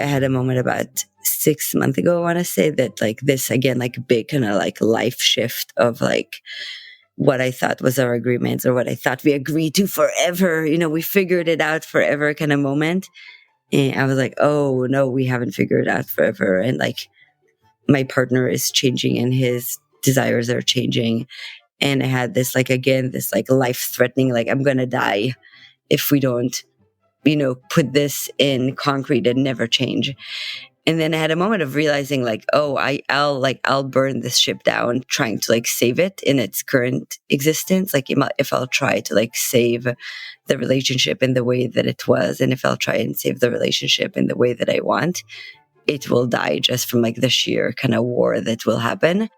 had a moment about 6 months ago, I want to say, that like this, again, like big kind of like life shift of like what I thought was our agreements or what I thought we agreed to forever. We figured it out forever kind of moment. And I was like, oh no, we haven't figured it out forever. And like my partner is changing and his desires are changing. And I had this like, again, this like life threatening, like I'm going to die if we don't, put this in concrete and never change. And then I had a moment of realizing like, oh, I'll burn this ship down trying to like save it in its current existence. Like if I'll try to like save the relationship in the way that it was, and if I'll try and save the relationship in the way that I want, it will die just from like the sheer kind of war that will happen.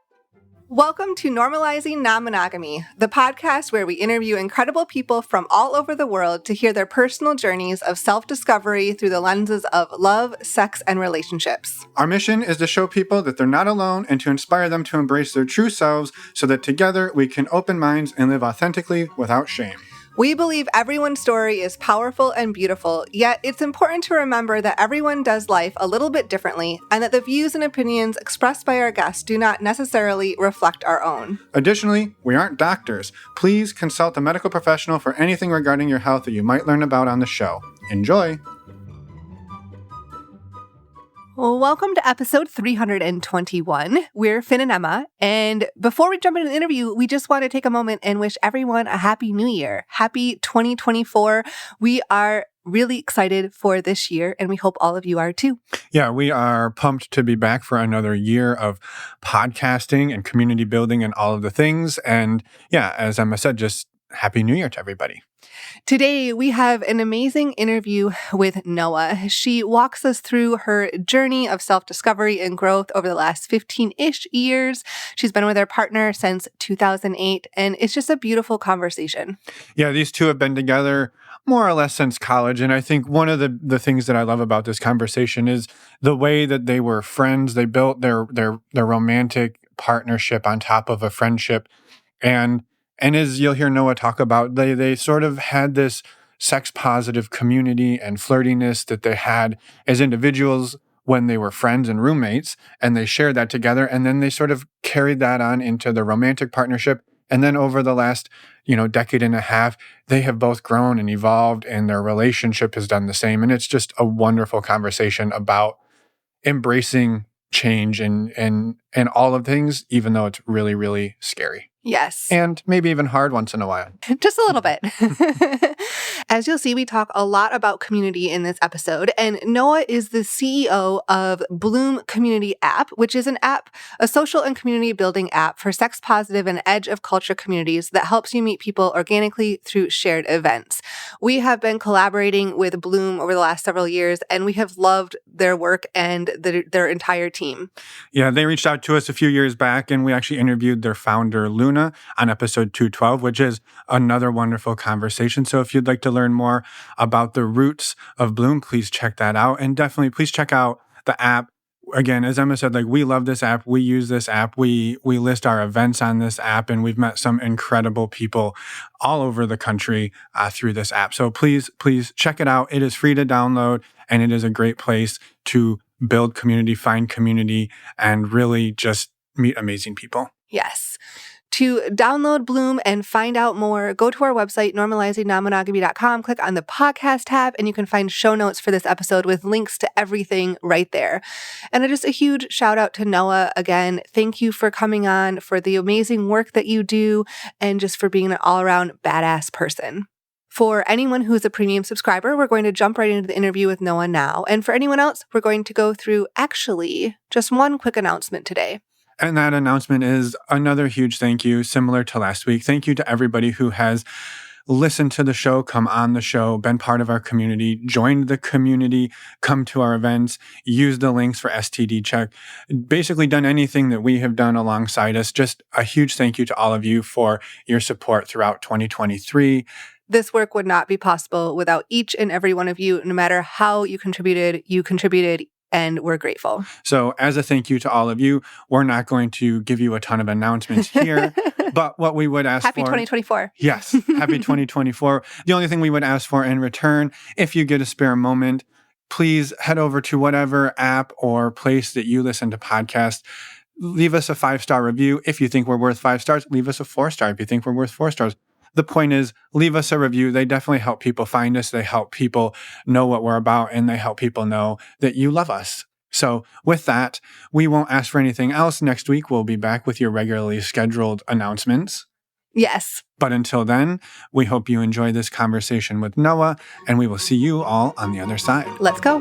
Welcome to Normalizing Non-Monogamy, the podcast where we interview incredible people from all over the world to hear their personal journeys of self-discovery through the lenses of love, sex, and relationships. Our mission is to show people that they're not alone and to inspire them to embrace their true selves so that together we can open minds and live authentically without shame. We believe everyone's story is powerful and beautiful, yet it's important to remember that everyone does life a little bit differently and that the views and opinions expressed by our guests do not necessarily reflect our own. Additionally, we aren't doctors. Please consult a medical professional for anything regarding your health that you might learn about on the show. Enjoy! Well, welcome to episode 321. We're Finn and Emma, and before we jump into the interview, we just want to take a moment and wish everyone a happy new year. Happy 2024. We are really excited for this year, and we hope all of you are too. Yeah, we are pumped to be back for another year of podcasting and community building and all of the things. And yeah, as Emma said, just happy new year to everybody. Today, we have an amazing interview with Noah. She walks us through her journey of self-discovery and growth over the last 15-ish years. She's been with her partner since 2008, and it's just a beautiful conversation. Yeah, these two have been together more or less since college, and I think one of the things that I love about this conversation is the way that they were friends. They built their romantic partnership on top of a friendship, and as you'll hear Noah talk about, they sort of had this sex-positive community and flirtiness that they had as individuals when they were friends and roommates, and they shared that together, and then they sort of carried that on into the romantic partnership. And then over the last, decade and a half, they have both grown and evolved, and their relationship has done the same. And it's just a wonderful conversation about embracing change and all of things, even though it's really, really scary. Yes. And maybe even hard once in a while. Just a little bit. As you'll see, we talk a lot about community in this episode, and Noah is the CEO of Bloom Community App, which is an app, a social and community building app for sex-positive and edge-of-culture communities that helps you meet people organically through shared events. We have been collaborating with Bloom over the last several years, and we have loved their work and their entire team. Yeah, they reached out to us a few years back, and we actually interviewed their founder, Luna, on episode 212, which is another wonderful conversation. So if you'd like to learn more about the roots of Bloom, please check that out. And definitely please check out the app. Again, as Emma said, we love this app. We use this app. We list our events on this app, and we've met some incredible people all over the country through this app. So please check it out. It is free to download, and it is a great place to build community, find community, and really just meet amazing people. Yes. To download Bloom and find out more, go to our website, normalizingnonmonogamy.com, click on the podcast tab, and you can find show notes for this episode with links to everything right there. And just a huge shout out to Noah again. Thank you for coming on, for the amazing work that you do, and just for being an all-around badass person. For anyone who's a premium subscriber, we're going to jump right into the interview with Noah now. And for anyone else, we're going to go through actually just one quick announcement today. And that announcement is another huge thank you, similar to last week. Thank you to everybody who has listened to the show, come on the show, been part of our community, joined the community, come to our events, used the links for STD check, basically done anything that we have done alongside us. Just a huge thank you to all of you for your support throughout 2023. This work would not be possible without each and every one of you. No matter how you contributed, and we're grateful. So as a thank you to all of you, we're not going to give you a ton of announcements here, but what we would ask Happy for... 2024. Yes, happy 2024. The only thing we would ask for in return, if you get a spare moment, please head over to whatever app or place that you listen to podcasts. Leave us a 5-star review. If you think we're worth 5 stars, leave us a 4-star if you think we're worth 4 stars. The point is, leave us a review. They definitely help people find us. They help people know what we're about, and they help people know that you love us. So with that, we won't ask for anything else. Next week, we'll be back with your regularly scheduled announcements. Yes. But until then, we hope you enjoy this conversation with Noah, and we will see you all on the other side. Let's go.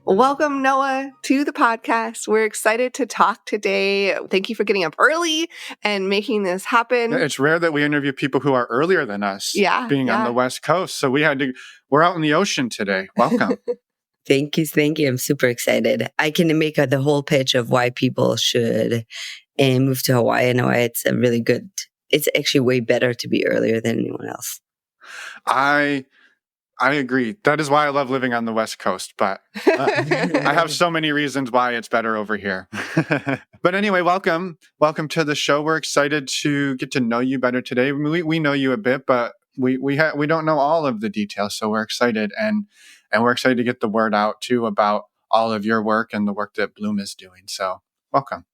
Welcome, Noah, to the podcast. We're excited to talk today. Thank you for getting up early and making this happen. It's rare that we interview people who are earlier than us, being on the West Coast. So we're out in the ocean today. Welcome. Thank you. I'm super excited. I can make the whole pitch of why people should move to Hawaii and why it's it's actually way better to be earlier than anyone else. I agree. That is why I love living on the West Coast, but I have so many reasons why it's better over here. But anyway, welcome. Welcome to the show. We're excited to get to know you better today. We know you a bit, but we don't know all of the details, so we're excited. And we're excited to get the word out, too, about all of your work and the work that Bloom is doing. So welcome.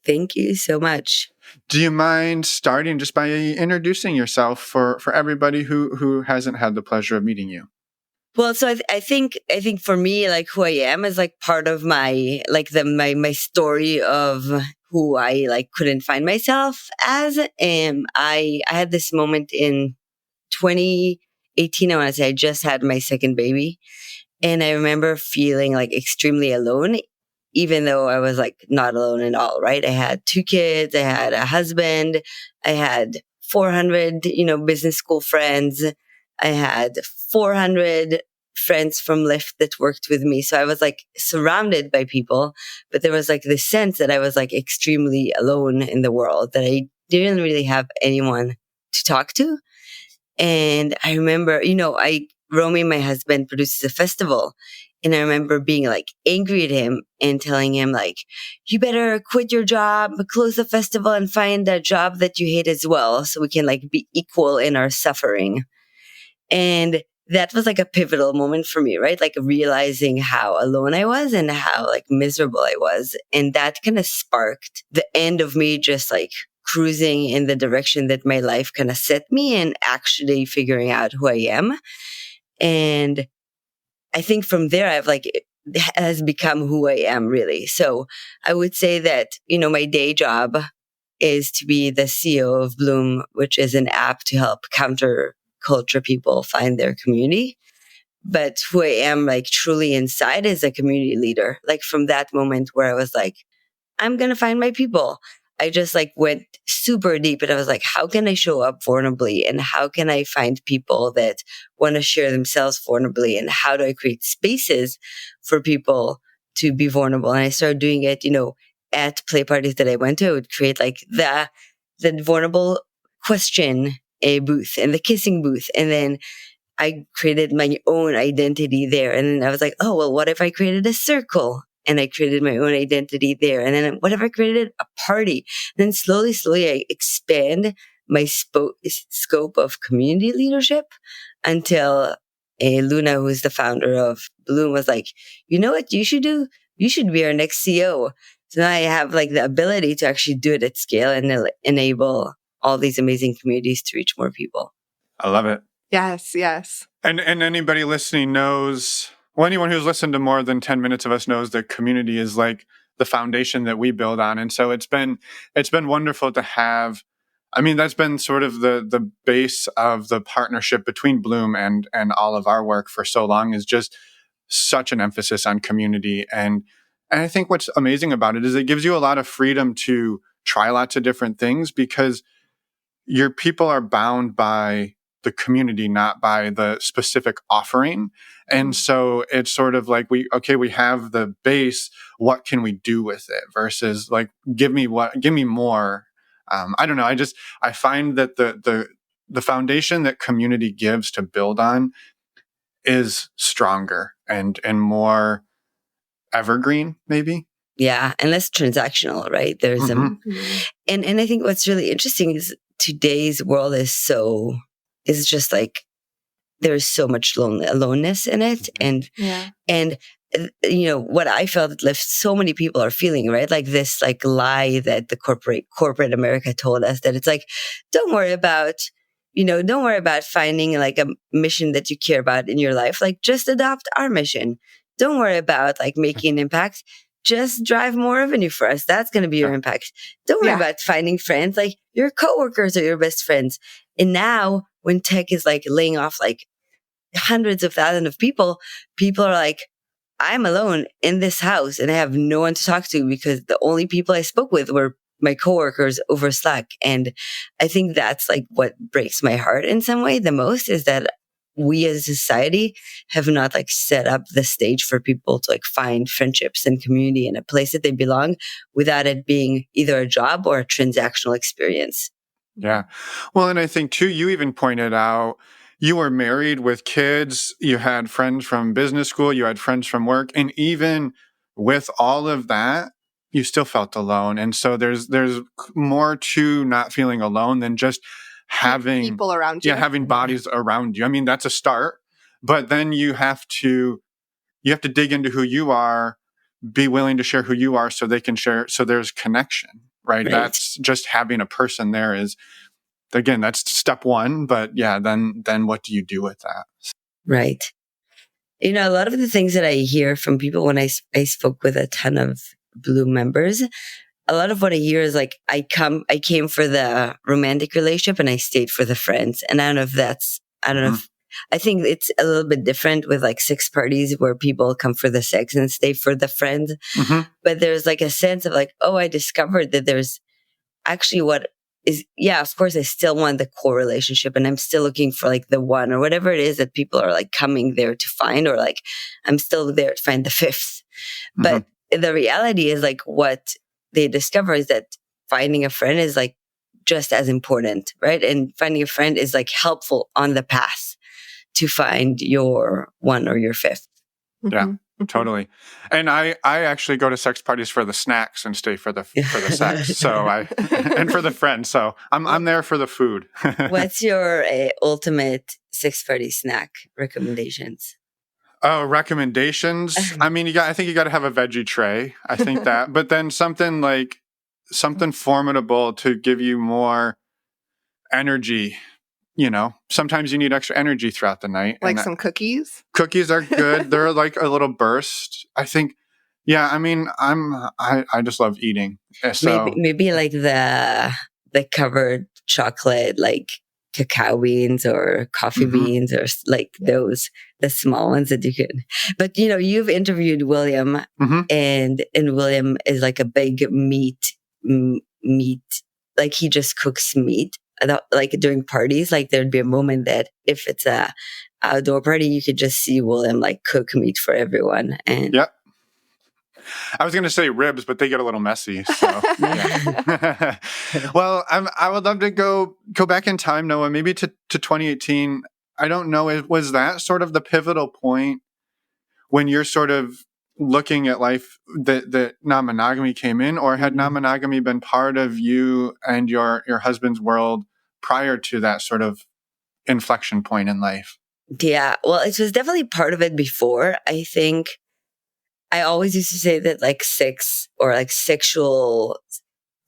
Thank you so much. Do you mind starting just by introducing yourself for everybody who hasn't had the pleasure of meeting you? Well, so I think for me, like who I am is like part of my my story of who I like couldn't find myself as. I had this moment in 2018. I want to say I just had my second baby, and I remember feeling like extremely alone. Even though I was like not alone at all, right? I had 2 kids, I had a husband, I had 400, business school friends. I had 400 friends from Lyft that worked with me. So I was like surrounded by people, but there was like this sense that I was like extremely alone in the world, that I didn't really have anyone to talk to. And I remember, Romy, my husband, produces a festival. And I remember being like angry at him and telling him like, you better quit your job, close the festival and find a job that you hate as well. So we can like be equal in our suffering. And that was like a pivotal moment for me, right? Like realizing how alone I was and how like miserable I was. And that kind of sparked the end of me just like cruising in the direction that my life kind of set me and actually figuring out who I am. And I think from there, it has become who I am really. So I would say that, my day job is to be the CEO of Bloom, which is an app to help counterculture people find their community. But who I am like truly inside is a community leader. Like from that moment where I was like, I'm going to find my people. I just like went super deep and I was like, how can I show up vulnerably? And how can I find people that want to share themselves vulnerably? And how do I create spaces for people to be vulnerable? And I started doing it, at play parties that I went to. I would create like the vulnerable question booth and the kissing booth. And then I created my own identity there. And then I was like, oh, well, what if I created a circle? And I created my own identity there. And then what if I created a party? And then slowly, I expand my scope of community leadership until Luna, who is the founder of Bloom, was like, you know what you should do? You should be our next CEO. So now I have like the ability to actually do it at scale and enable all these amazing communities to reach more people. I love it. Yes. And anybody listening knows, well, anyone who's listened to more than 10 minutes of us knows that community is like the foundation that we build on. And so it's been wonderful to have, that's been sort of the base of the partnership between Bloom and all of our work for so long, is just such an emphasis on community. And I think what's amazing about it is it gives you a lot of freedom to try lots of different things, because your people are bound by the community, not by the specific offering. And so it's sort of like we have the base, what can we do with it, versus like, give me more. I don't know. I find that the foundation that community gives to build on is stronger and more evergreen, maybe. Yeah. And less transactional, right? There's and I think what's really interesting is today's world is just like, there's so much aloneness in it. And what I felt that so many people are feeling, right? Like this like lie that the corporate America told us, that it's like, don't worry about finding like a mission that you care about in your life. Like just adopt our mission. Don't worry about like making an impact. Just drive more revenue for us. That's going to be your impact. Don't worry about finding friends. Like your coworkers are your best friends. And now when tech is like laying off like hundreds of thousands of people are like, I'm alone in this house and I have no one to talk to because the only people I spoke with were my coworkers over Slack. And I think that's like what breaks my heart in some way the most, is that we as a society have not like set up the stage for people to like find friendships and community in a place that they belong without it being either a job or a transactional experience. Yeah. Well, and I think too, you even pointed out you were married with kids, you had friends from business school, you had friends from work, and even with all of that, you still felt alone. And so there's more to not feeling alone than just having people around you. Yeah, having bodies around you. I mean, that's a start, but then you have to dig into who you are, be willing to share who you are so they can share, so there's connection, right? That's just having a person there is, again, that's step one, but yeah, then what do you do with that? Right. A lot of the things that I hear from people when I spoke with a ton of Bloom members, a lot of what I hear is like, I came for the romantic relationship and I stayed for the friends. And I don't know if, I think it's a little bit different with like sex parties where people come for the sex and stay for the friends. But there's like a sense of like, oh, I discovered that there's actually what is, of course I still want the core relationship and I'm still looking for like the one or whatever it is that people are like coming there to find, or like I'm still there to find the fifth. But the reality is like what they discover is that finding a friend is like just as important, right? And finding a friend is like helpful on the path to find your one or your fifth. Yeah, totally. And I actually go to sex parties for the snacks and stay for the sex. So and for the friends. So I'm there for the food. What's your ultimate sex party snack recommendations? Oh, recommendations. I mean, I think you got to have a veggie tray. I think that, but then something formidable to give you more energy. Sometimes you need extra energy throughout the night. Like some cookies? Cookies are good. They're like a little burst. I think, I mean, I just love eating. So maybe like the covered chocolate, like cacao beans or coffee beans, or like those, the small ones that you can. But you've interviewed William, and William is like a big meat, like he just cooks meat. Like during parties, like there'd be a moment that if it's a outdoor party, you could just see William like cook meat for everyone. And I was going to say ribs, but they get a little messy. So, Well, I would love to go back in time, Noah, maybe to 2018. I don't know, was that sort of the pivotal point when you're sort of looking at life that non-monogamy came in, or had non-monogamy been part of you and your husband's world prior to that sort of inflection point in life? Yeah, well, it was definitely part of it before. I think I always used to say that like sex or like sexual,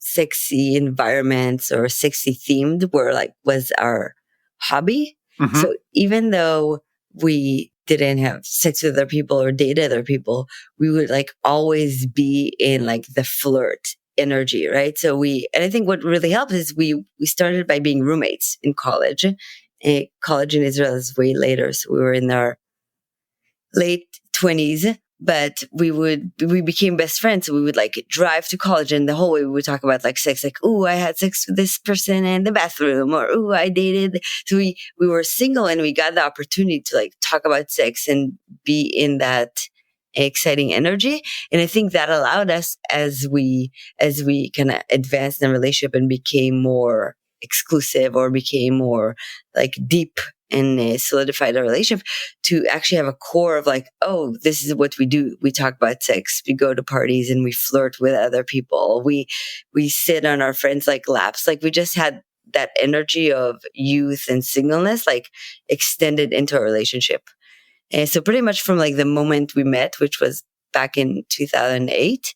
sexy environments or sexy themed was our hobby. So even though we didn't have sex with other people or date other people, we would like always be in like the flirt energy, right? So and I think what really helped is we started by being roommates in college. College in Israel is way later, so we were in our late 20s. But we became best friends. So we would like drive to college, and the whole way we would talk about like sex, like, ooh, I had sex with this person in the bathroom, or ooh, I dated. So we were single and we got the opportunity to like talk about sex and be in that exciting energy. And I think that allowed us as we kind of advanced in the relationship and became more exclusive or became more like deep and solidified our relationship, to actually have a core of like, oh, this is what we do. We talk about sex. We go to parties and we flirt with other people. We sit on our friends' like laps. Like we just had that energy of youth and singleness like extended into a relationship. And so pretty much from like the moment we met, which was back in 2008,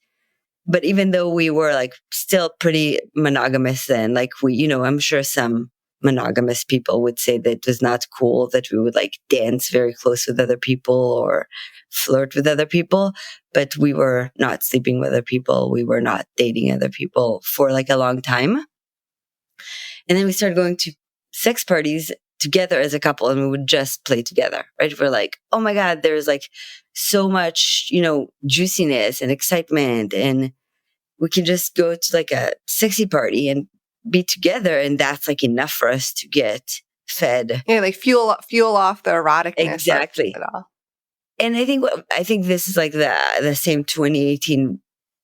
but even though we were like still pretty monogamous then, like I'm sure some monogamous people would say that it was not cool that we would like dance very close with other people or flirt with other people, but we were not sleeping with other people. We were not dating other people for like a long time. And then we started going to sex parties together as a couple, and we would just play together, right? We're like, oh my God, there's like so much, juiciness and excitement, and we can just go to like a sexy party and be together. And that's like enough for us to get fed. Yeah, like fuel off the eroticness. Exactly. Of it all. And I think this is like the same 2018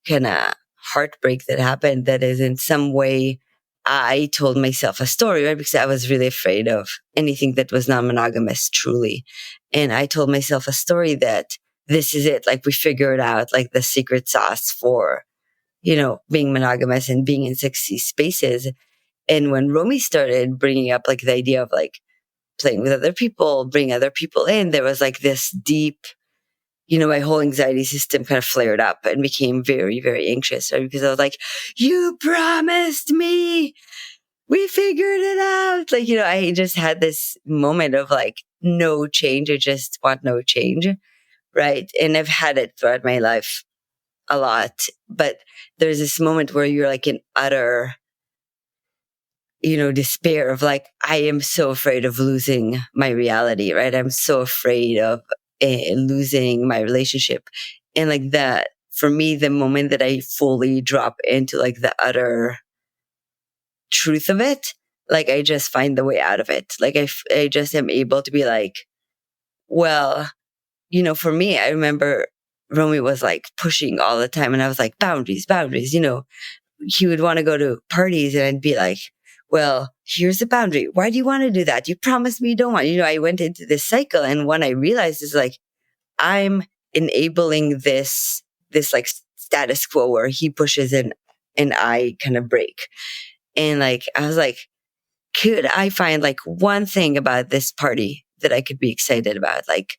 kind of heartbreak that happened. That is in some way, I told myself a story, right? Because I was really afraid of anything that was non-monogamous, truly. And I told myself a story that this is it. Like we figured out like the secret sauce for, being monogamous and being in sexy spaces. And when Romy started bringing up like the idea of like playing with other people, bring other people in, there was like this deep, my whole anxiety system kind of flared up and became very, very anxious, right? Because I was like, you promised me, we figured it out. Like, I just had this moment of like, no change. I just want no change. Right. And I've had it throughout my life a lot, but there's this moment where you're like in utter, despair of like, I am so afraid of losing my reality, right? I'm so afraid of losing my relationship. And like that, for me, the moment that I fully drop into like the utter truth of it, like I just find the way out of it. Like I just am able to be like, well, for me, I remember Romy was like pushing all the time, and I was like, boundaries. He would want to go to parties, and I'd be like, well, here's the boundary. Why do you want to do that? You promised me you don't want. I went into this cycle, and what I realized is like, I'm enabling this like status quo where he pushes and I kind of break. And like, I was like, could I find like one thing about this party that I could be excited about? Like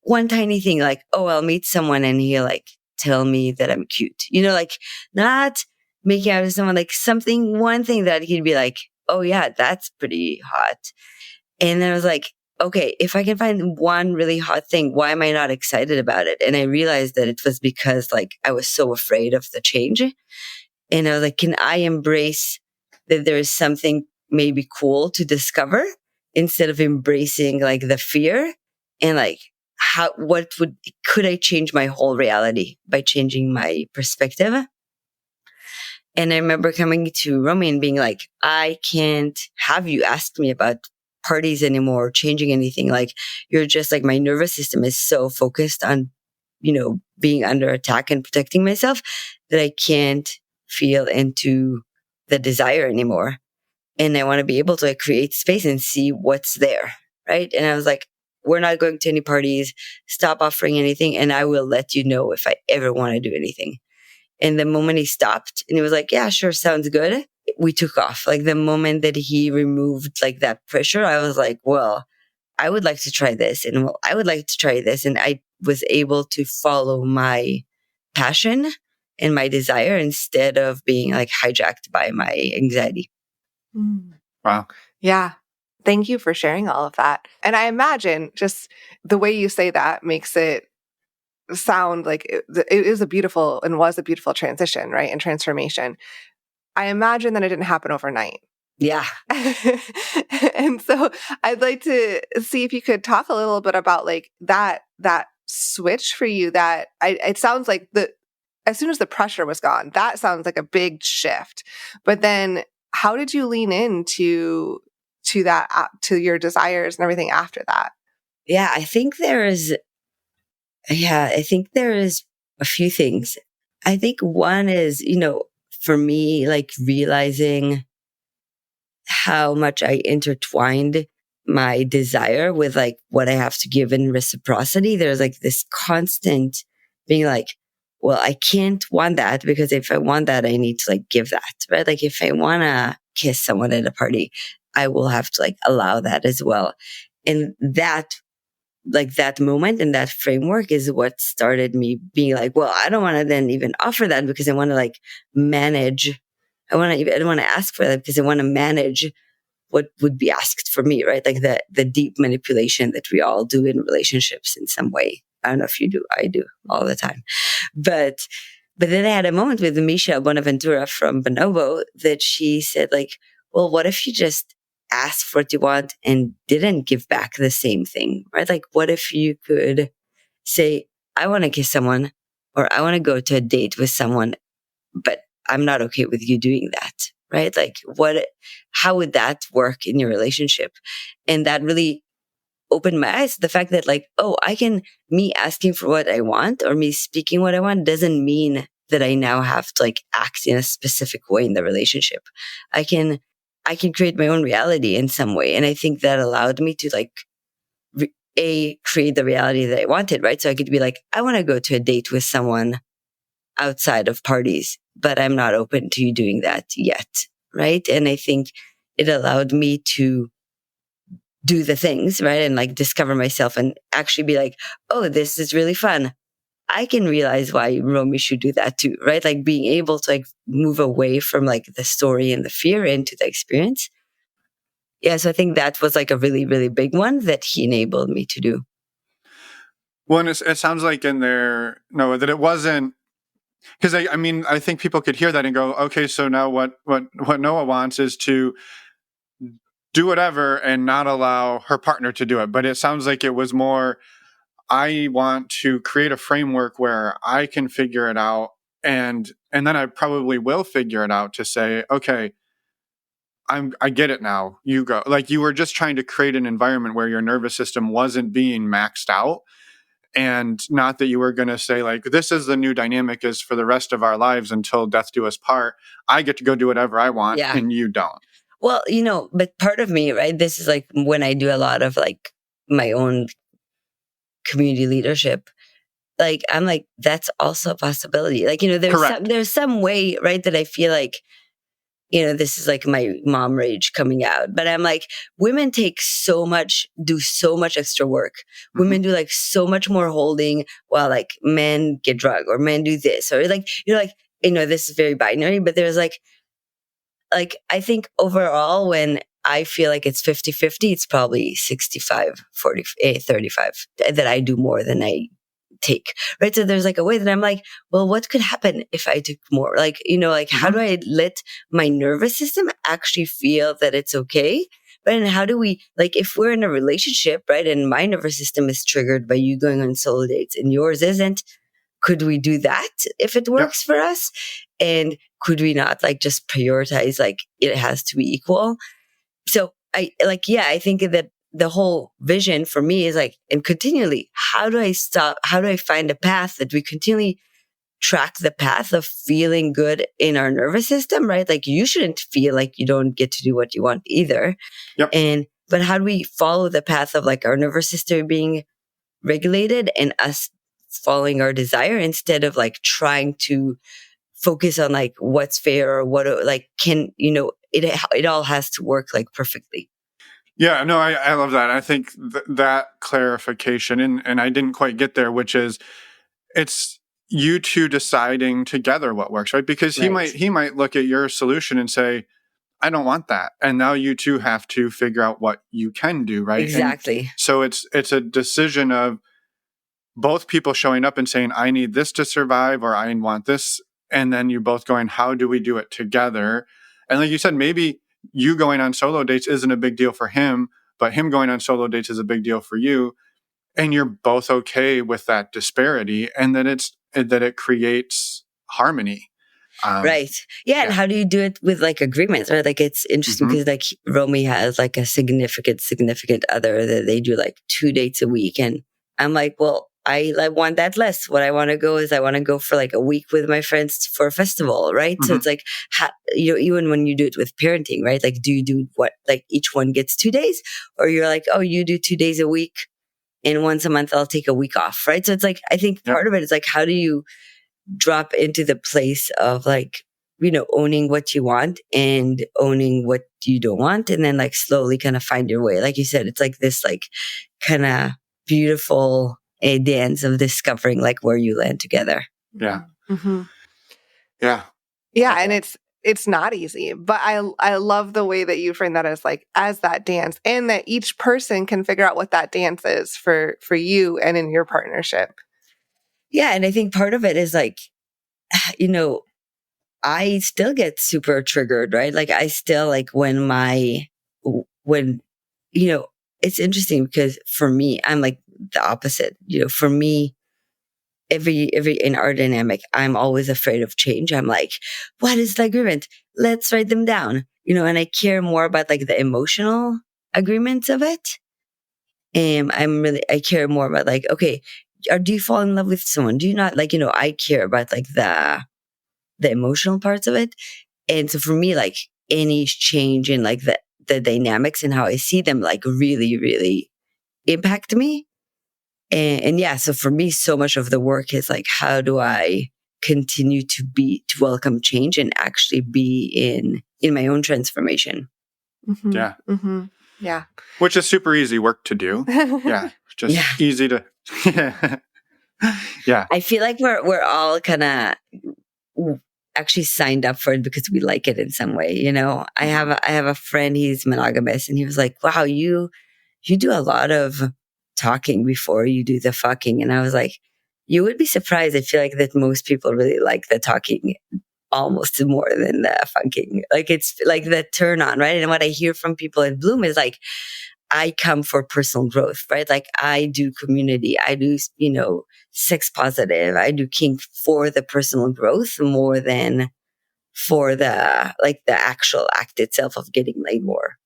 one tiny thing, like, oh, I'll meet someone and he'll like tell me that I'm cute, like not making out with someone, like one thing that he'd be like, oh yeah, that's pretty hot. And then I was like, okay, if I can find one really hot thing, why am I not excited about it? And I realized that it was because like I was so afraid of the change. And I was like, can I embrace that there is something maybe cool to discover instead of embracing like the fear? And like, could I change my whole reality by changing my perspective? And I remember coming to Romy and being like, I can't have you ask me about parties anymore, or changing anything. Like, you're just like, my nervous system is so focused on, being under attack and protecting myself that I can't feel into the desire anymore. And I want to be able to like create space and see what's there. Right. And I was like, we're not going to any parties, stop offering anything, and I will let you know if I ever want to do anything. And the moment he stopped and he was like, yeah, sure, sounds good, we took off. Like the moment that he removed like that pressure, I was like, well, I would like to try this, and well, I would like to try this. And I was able to follow my passion and my desire instead of being like hijacked by my anxiety. Wow. Yeah. Thank you for sharing all of that. And I imagine just the way you say that makes it sound like it is a beautiful and was a beautiful transition, right? And transformation. I imagine that it didn't happen overnight. Yeah. And so I'd like to see if you could talk a little bit about like that switch for you. That it sounds like as soon as the pressure was gone, that sounds like a big shift. But then how did you lean into that, to your desires and everything after that? Yeah, I think there is a few things. I think one is, for me, like realizing how much I intertwined my desire with like what I have to give in reciprocity. There's like this constant being like, well, I can't want that because if I want that, I need to like give that, right? Like if I want to kiss someone at a party, I will have to like allow that as well. And that, like that moment and that framework is what started me being like, well, I don't want to then even offer that because I want to like manage. I don't want to ask for that because I want to manage what would be asked for me, right? Like the deep manipulation that we all do in relationships in some way. I don't know if you do. I do all the time. But then I had a moment with Misha Bonaventura from Bonobo that she said like, well, what if you just ask for what you want and didn't give back the same thing, right? Like, what if you could say, I want to kiss someone or I want to go to a date with someone, but I'm not okay with you doing that, right? Like, how would that work in your relationship? And that really opened my eyes to the fact that like, oh, me asking for what I want or me speaking what I want doesn't mean that I now have to like act in a specific way in the relationship. I can create my own reality in some way. And I think that allowed me to like, create the reality that I wanted, right? So I could be like, I want to go to a date with someone outside of parties, but I'm not open to you doing that yet, right? And I think it allowed me to do the things, right? And like discover myself and actually be like, oh, this is really fun. I can realize why Romy should do that too, right? Like being able to like move away from like the story and the fear into the experience. Yeah. So I think that was like a really, really big one that he enabled me to do. Well, and it sounds like in there, Noah, that it wasn't, because I mean, I think people could hear that and go, okay, so now what Noah wants is to do whatever and not allow her partner to do it. But it sounds like it was more, I want to create a framework where I can figure it out, and then I probably will figure it out to say, okay, I get it now. You go. Like you were just trying to create an environment where your nervous system wasn't being maxed out, and not that you were going to say like, this is the new dynamic is for the rest of our lives until death do us part. I get to go do whatever I want, Yeah. and you don't. Well, but part of me, right? This is like when I do a lot of like my own community leadership. Like I'm like, that's also a possibility. Like, there's some way, right, that I feel like, this is like my mom rage coming out. But I'm like, women do so much extra work. Mm-hmm. Women do like so much more holding while like men get drug or men do this or like, this is very binary, but there's like, I think overall when I feel like it's 50-50, it's probably 65, 40, 35 that I do more than I take, right? So there's like a way that I'm like, well, what could happen if I took more? Like, mm-hmm. How do I let my nervous system actually feel that it's okay? But and how do we, like, if we're in a relationship, right? And my nervous system is triggered by you going on solo dates and yours isn't, could we do that if it works for us? And could we not like just prioritize, like it has to be equal? So I think that the whole vision for me is like, and continually, how do I find a path that we continually track the path of feeling good in our nervous system, right? Like you shouldn't feel like you don't get to do what you want either. Yep. But how do we follow the path of like our nervous system being regulated and us following our desire instead of like trying to focus on like what's fair or what like it all has to work like perfectly. Yeah, no, I love that. I think that clarification, and I didn't quite get there, which is it's you two deciding together what works, right? Because he might look at your solution and say, I don't want that. And now you two have to figure out what you can do, right? Exactly. And so it's a decision of both people showing up and saying, I need this to survive, or I want this. And then you both going, how do we do it together? And like you said, maybe you going on solo dates isn't a big deal for him, but him going on solo dates is a big deal for you. And you're both okay with that disparity, and that it creates harmony. Right. Yeah. And how do you do it with like agreements? Right. Like it's interesting because like Romy has like a significant other that they do like 2 dates a week. And I'm like, well, I want that less. What I want to go is I want to go for like a week with my friends for a festival. Right. Mm-hmm. So it's like, even when you do it with parenting, right? Like, do you do what, like each one gets 2 days, or you're like, oh, you do 2 days a week and once a month I'll take a week off. Right. So it's like, I think part of it is like, how do you drop into the place of like owning what you want and owning what you don't want, and then like slowly kind of find your way. Like you said, it's like this like kind of beautiful dance of discovering like where you land together. Yeah. Mm-hmm. Yeah. Yeah, and it's not easy, but I love the way that you frame that as like as that dance, and that each person can figure out what that dance is for you and in your partnership. Yeah, and I think part of it is like, I still get super triggered, right? Like I still like when it's interesting because for me, I'm like the opposite. For me, every in our dynamic, I'm always afraid of change. I'm like, what is the agreement? Let's write them down. And I care more about like the emotional agreements of it. And I care more about like, okay, do you fall in love with someone? Do you not like, I care about like the emotional parts of it. And so for me, like any change in like the dynamics and how I see them, like really, really impact me. And yeah, so for me, so much of the work is like, how do I continue to welcome change and actually be in my own transformation? Mm-hmm. Yeah. Mm-hmm. Yeah. Which is super easy work to do. Yeah. Just easy to, yeah. I feel like we're all kind of actually signed up for it because we like it in some way. I have a friend, he's monogamous, and he was like, wow, you do a lot of talking before you do the fucking. And I was like, you would be surprised. I feel like that most people really like the talking almost more than the funking. Like it's like the turn on, right? And what I hear from people in Bloom is like, I come for personal growth, right? Like I do community, I do, sex positive, I do kink for the personal growth more than for the actual act itself of getting laid more.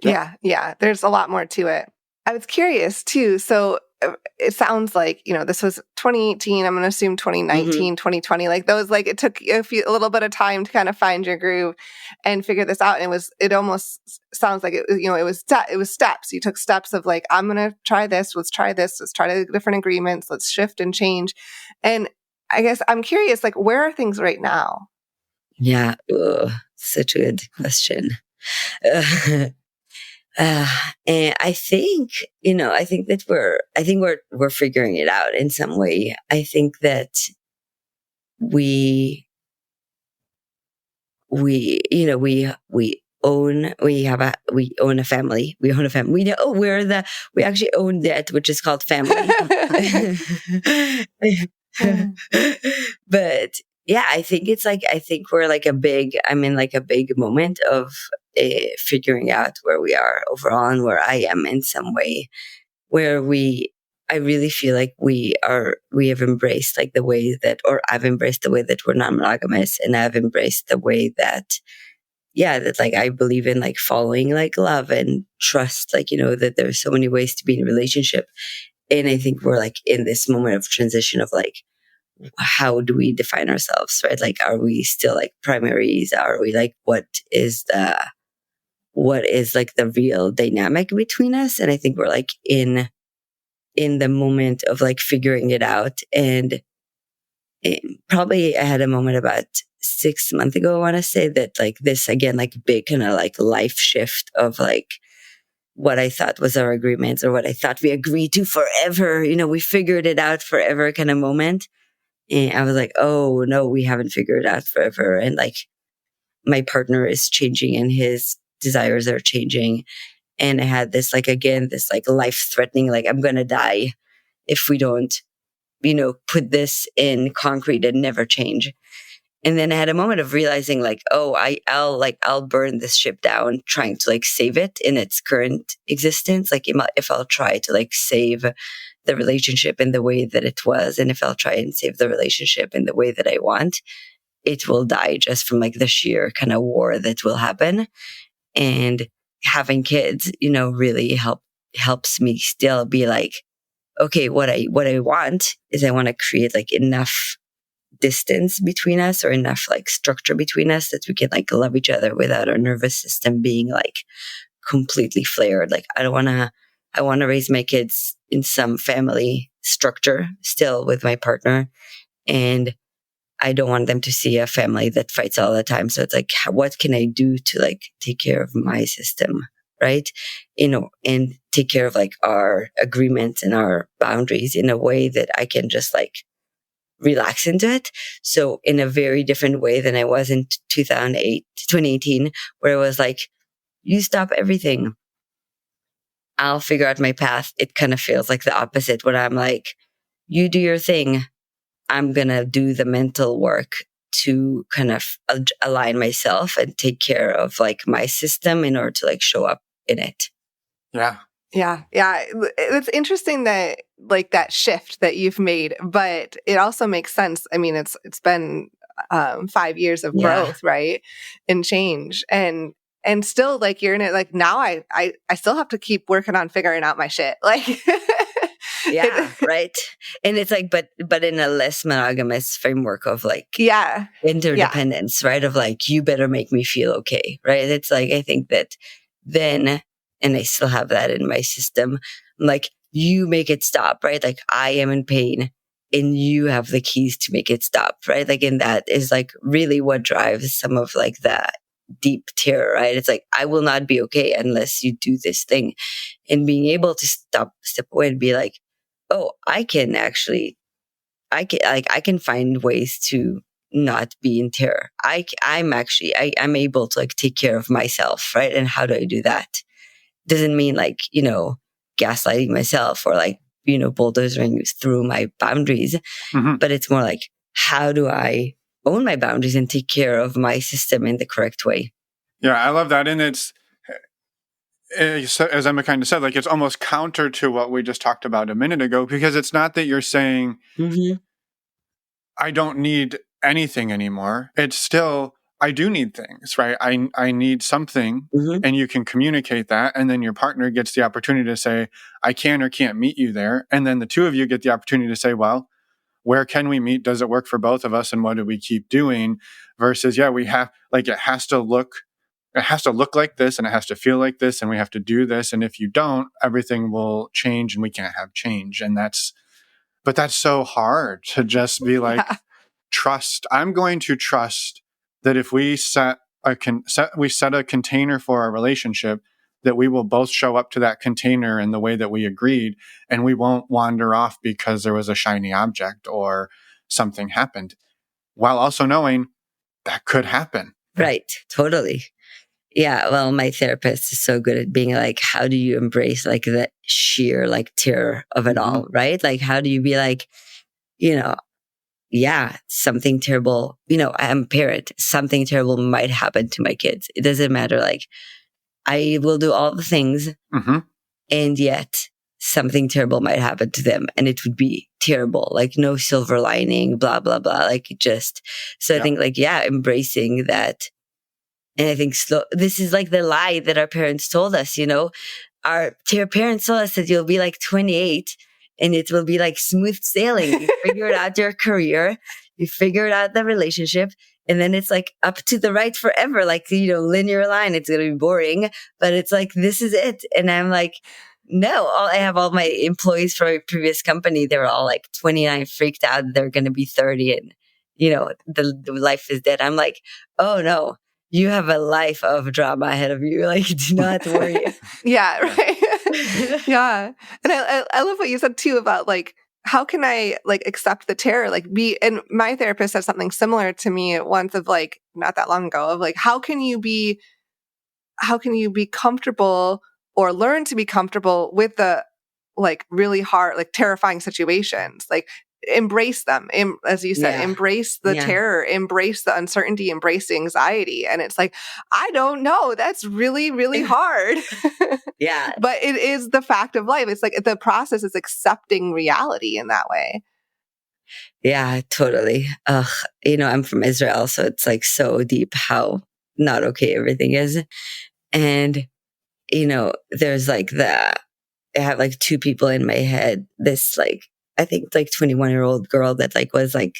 Yeah. There's a lot more to it. I was curious too. So it sounds like, this was 2018. I'm going to assume 2019, 2020, like those, like it took a little bit of time to kind of find your groove and figure this out. And it almost sounds like it was steps. You took steps of like, I'm going to try this. Let's try this. Let's try the different agreements. Let's shift and change. And I guess I'm curious, like, where are things right now? Yeah. Such a good question. And I think, that we're figuring it out in some way. I think that we own a family. We own a family. We actually own that, which is called family. But yeah, I think we're like I'm in like a big moment of figuring out where we are overall and where I am in some way, where I really feel like we have embraced like the way that, or I've embraced the way that we're non-monogamous, and I've embraced the way that, that like I believe in like following like love and trust, like, that there's so many ways to be in a relationship. And I think we're like in this moment of transition of like, how do we define ourselves, right? Like, are we still like primaries? Are we like, what is like the real dynamic between us? And I think we're like in the moment of like figuring it out. And probably I had a moment about 6 months ago, I want to say, that like this again, like big kind of like life shift of like what I thought was our agreements or what I thought we agreed to forever. We figured it out forever kind of moment. And I was like, oh no, we haven't figured it out forever. And like my partner is changing and his desires are changing. And I had this like, again, this like life threatening, like I'm going to die if we don't, put this in concrete and never change. And then I had a moment of realizing like, oh, I'll burn this ship down trying to like save it in its current existence. Like if I'll try to like save the relationship in the way that it was, and if I'll try and save the relationship in the way that I want, it will die just from like the sheer kind of war that will happen. And having kids, really helps me still be like, okay, what I want is I want to create like enough distance between us or enough like structure between us that we can like love each other without our nervous system being like completely flared. Like I want to raise my kids in some family structure still with my partner. And I don't want them to see a family that fights all the time. So it's like, what can I do to like take care of my system? Right. And take care of like our agreements and our boundaries in a way that I can just like relax into it. So in a very different way than I was in 2018, where it was like, you stop everything. I'll figure out my path. It kind of feels like the opposite, where I'm like, you do your thing. I'm going to do the mental work to kind of align myself and take care of like my system in order to like show up in it. Yeah. Yeah. It's interesting that like that shift that you've made, but it also makes sense. I mean, it's been 5 years of growth, right? And change. And still like you're in it, like now I still have to keep working on figuring out my shit. Like yeah, right. And it's like, but in a less monogamous framework of like interdependence, right? Of like, you better make me feel okay, right? It's like, I think that then, and I still have that in my system, like, you make it stop, right? Like, I am in pain and you have the keys to make it stop, right? Like, and that is like really what drives some of like that deep terror, right? It's like, I will not be okay unless you do this thing. And being able to step away and be like, oh, I can find ways to not be in terror. I'm able to like take care of myself, right? And how do I do that? Doesn't mean like, gaslighting myself or like, bulldozering through my boundaries, but it's more like, how do I own my boundaries and take care of my system in the correct way? Yeah, I love that. And it's, as Emma kind of said, like it's almost counter to what we just talked about a minute ago, because it's not that you're saying, I don't need anything anymore. It's still, I do need things, right? I need something, and you can communicate that. And then your partner gets the opportunity to say, I can or can't meet you there. And then the two of you get the opportunity to say, well, where can we meet? Does it work for both of us? And what do we keep doing? Versus, we have, like, it has to look like this, and it has to feel like this, and we have to do this. And if you don't, everything will change and we can't have change. And that's so hard to just be like, trust. I'm going to trust that if we set a container for our relationship, that we will both show up to that container in the way that we agreed, and we won't wander off because there was a shiny object or something happened, while also knowing that could happen. Right. Totally. Yeah. Well, my therapist is so good at being like, how do you embrace like the sheer like terror of it all? Right. Like, how do you be like, something terrible, I'm a parent, something terrible might happen to my kids. It doesn't matter. Like, I will do all the things, and yet something terrible might happen to them, and it would be terrible. Like, no silver lining, blah, blah, blah. Like, I think like, embracing that. And I think this is like the lie that our parents told us, our parents told us that you'll be like 28 and it will be like smooth sailing. You figured out your career, you figured out the relationship, and then it's like up to the right forever. Like, linear line, it's going to be boring, but it's like, this is it. And I'm like, no, I have all my employees from my previous company. They were all like 29, freaked out. They're going to be 30 and, the life is dead. I'm like, oh no. You have a life of drama ahead of you. Like, do not worry. Yeah, right. Yeah. And I love what you said too about like, how can I like accept the terror? Like and my therapist said something similar to me once of like, not that long ago, of like, how can you be comfortable or learn to be comfortable with the like really hard, like terrifying situations? Like, embrace them, as you said, embrace the terror, embrace the uncertainty, embrace the anxiety. And it's like, I don't know, that's really, really hard. Yeah. But it is the fact of life. It's like the process is accepting reality in that way. Yeah, totally. I'm from Israel, so it's like so deep how not okay everything is. And, there's like I have like two people in my head. This like, I think like 21-year-old girl that like was like,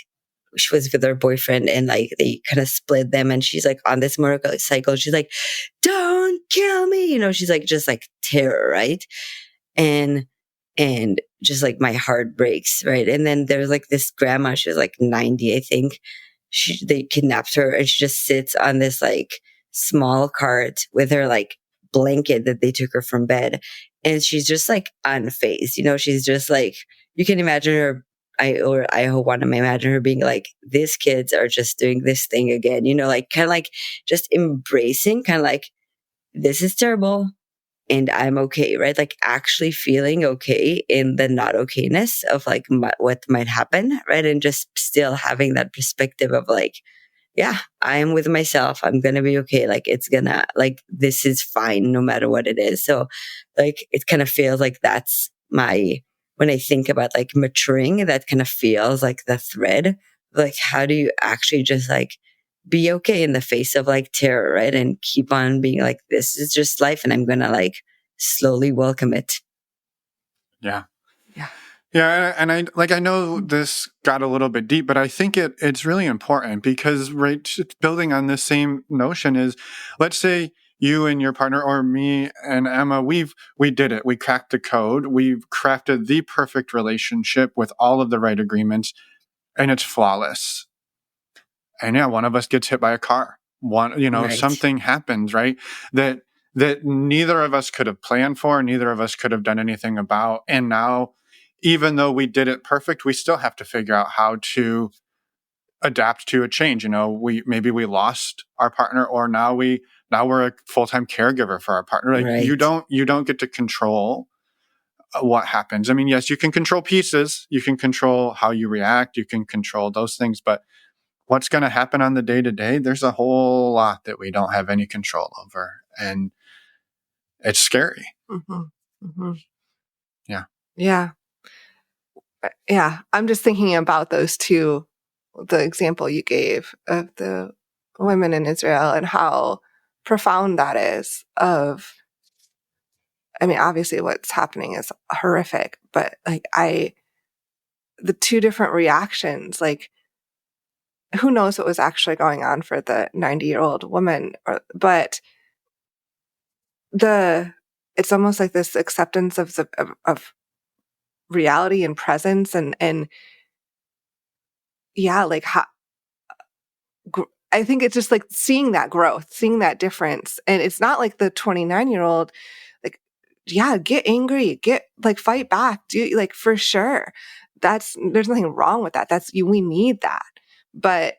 she was with her boyfriend and like they kind of split them, and she's like on this motorcycle. She's like, don't kill me. She's like, just like terror. Right. And just like my heart breaks. Right. And then there's like this grandma, she was like 90, I think. they kidnapped her, and she just sits on this like small cart with her like blanket that they took her from bed, and she's just like unfazed. She's just like, you can imagine her. I want to imagine her being like, these kids are just doing this thing again. Like kind of like just embracing, kind of like, this is terrible and I'm okay, right? Like actually feeling okay in the not okayness of like what might happen, right? And just still having that perspective of like, yeah, I am with myself. I'm going to be okay. Like this is fine no matter what it is. So like, it kind of feels like that's when I think about like maturing, that kind of feels like the thread. Like, how do you actually just like be okay in the face of like terror, right? And keep on being like, this is just life, and I'm going to like slowly welcome it. Yeah. Yeah. Yeah, and I know this got a little bit deep, but I think it's really important because building on this same notion is, let's say you and your partner or me and Emma, we did it. We cracked the code. We've crafted the perfect relationship with all of the right agreements, and it's flawless. And yeah, one of us gets hit by a car. Right. Something happens, right? That neither of us could have planned for, neither of us could have done anything about. And now, even though we did it perfect, we still have to figure out how to adapt to a change. Maybe we lost our partner, or now we're a full-time caregiver for our partner. Like Right. you don't get to control what happens. I mean, yes, you can control pieces, you can control how you react, you can control those things, but what's going to happen on the day-to-day, there's a whole lot that we don't have any control over. And it's scary. Mm-hmm. Mm-hmm. Yeah. Yeah. Yeah. I'm just thinking about those two, the example you gave of the women in Israel and how profound that is obviously what's happening is horrific, but like the two different reactions, like who knows what was actually going on for the 90-year-old woman, but it's almost like this acceptance of reality and presence and yeah, like how, I think it's just like seeing that growth, seeing that difference. And it's not like the 29-year-old, like, yeah, get angry, fight back, like for sure. There's nothing wrong with that. We need that. But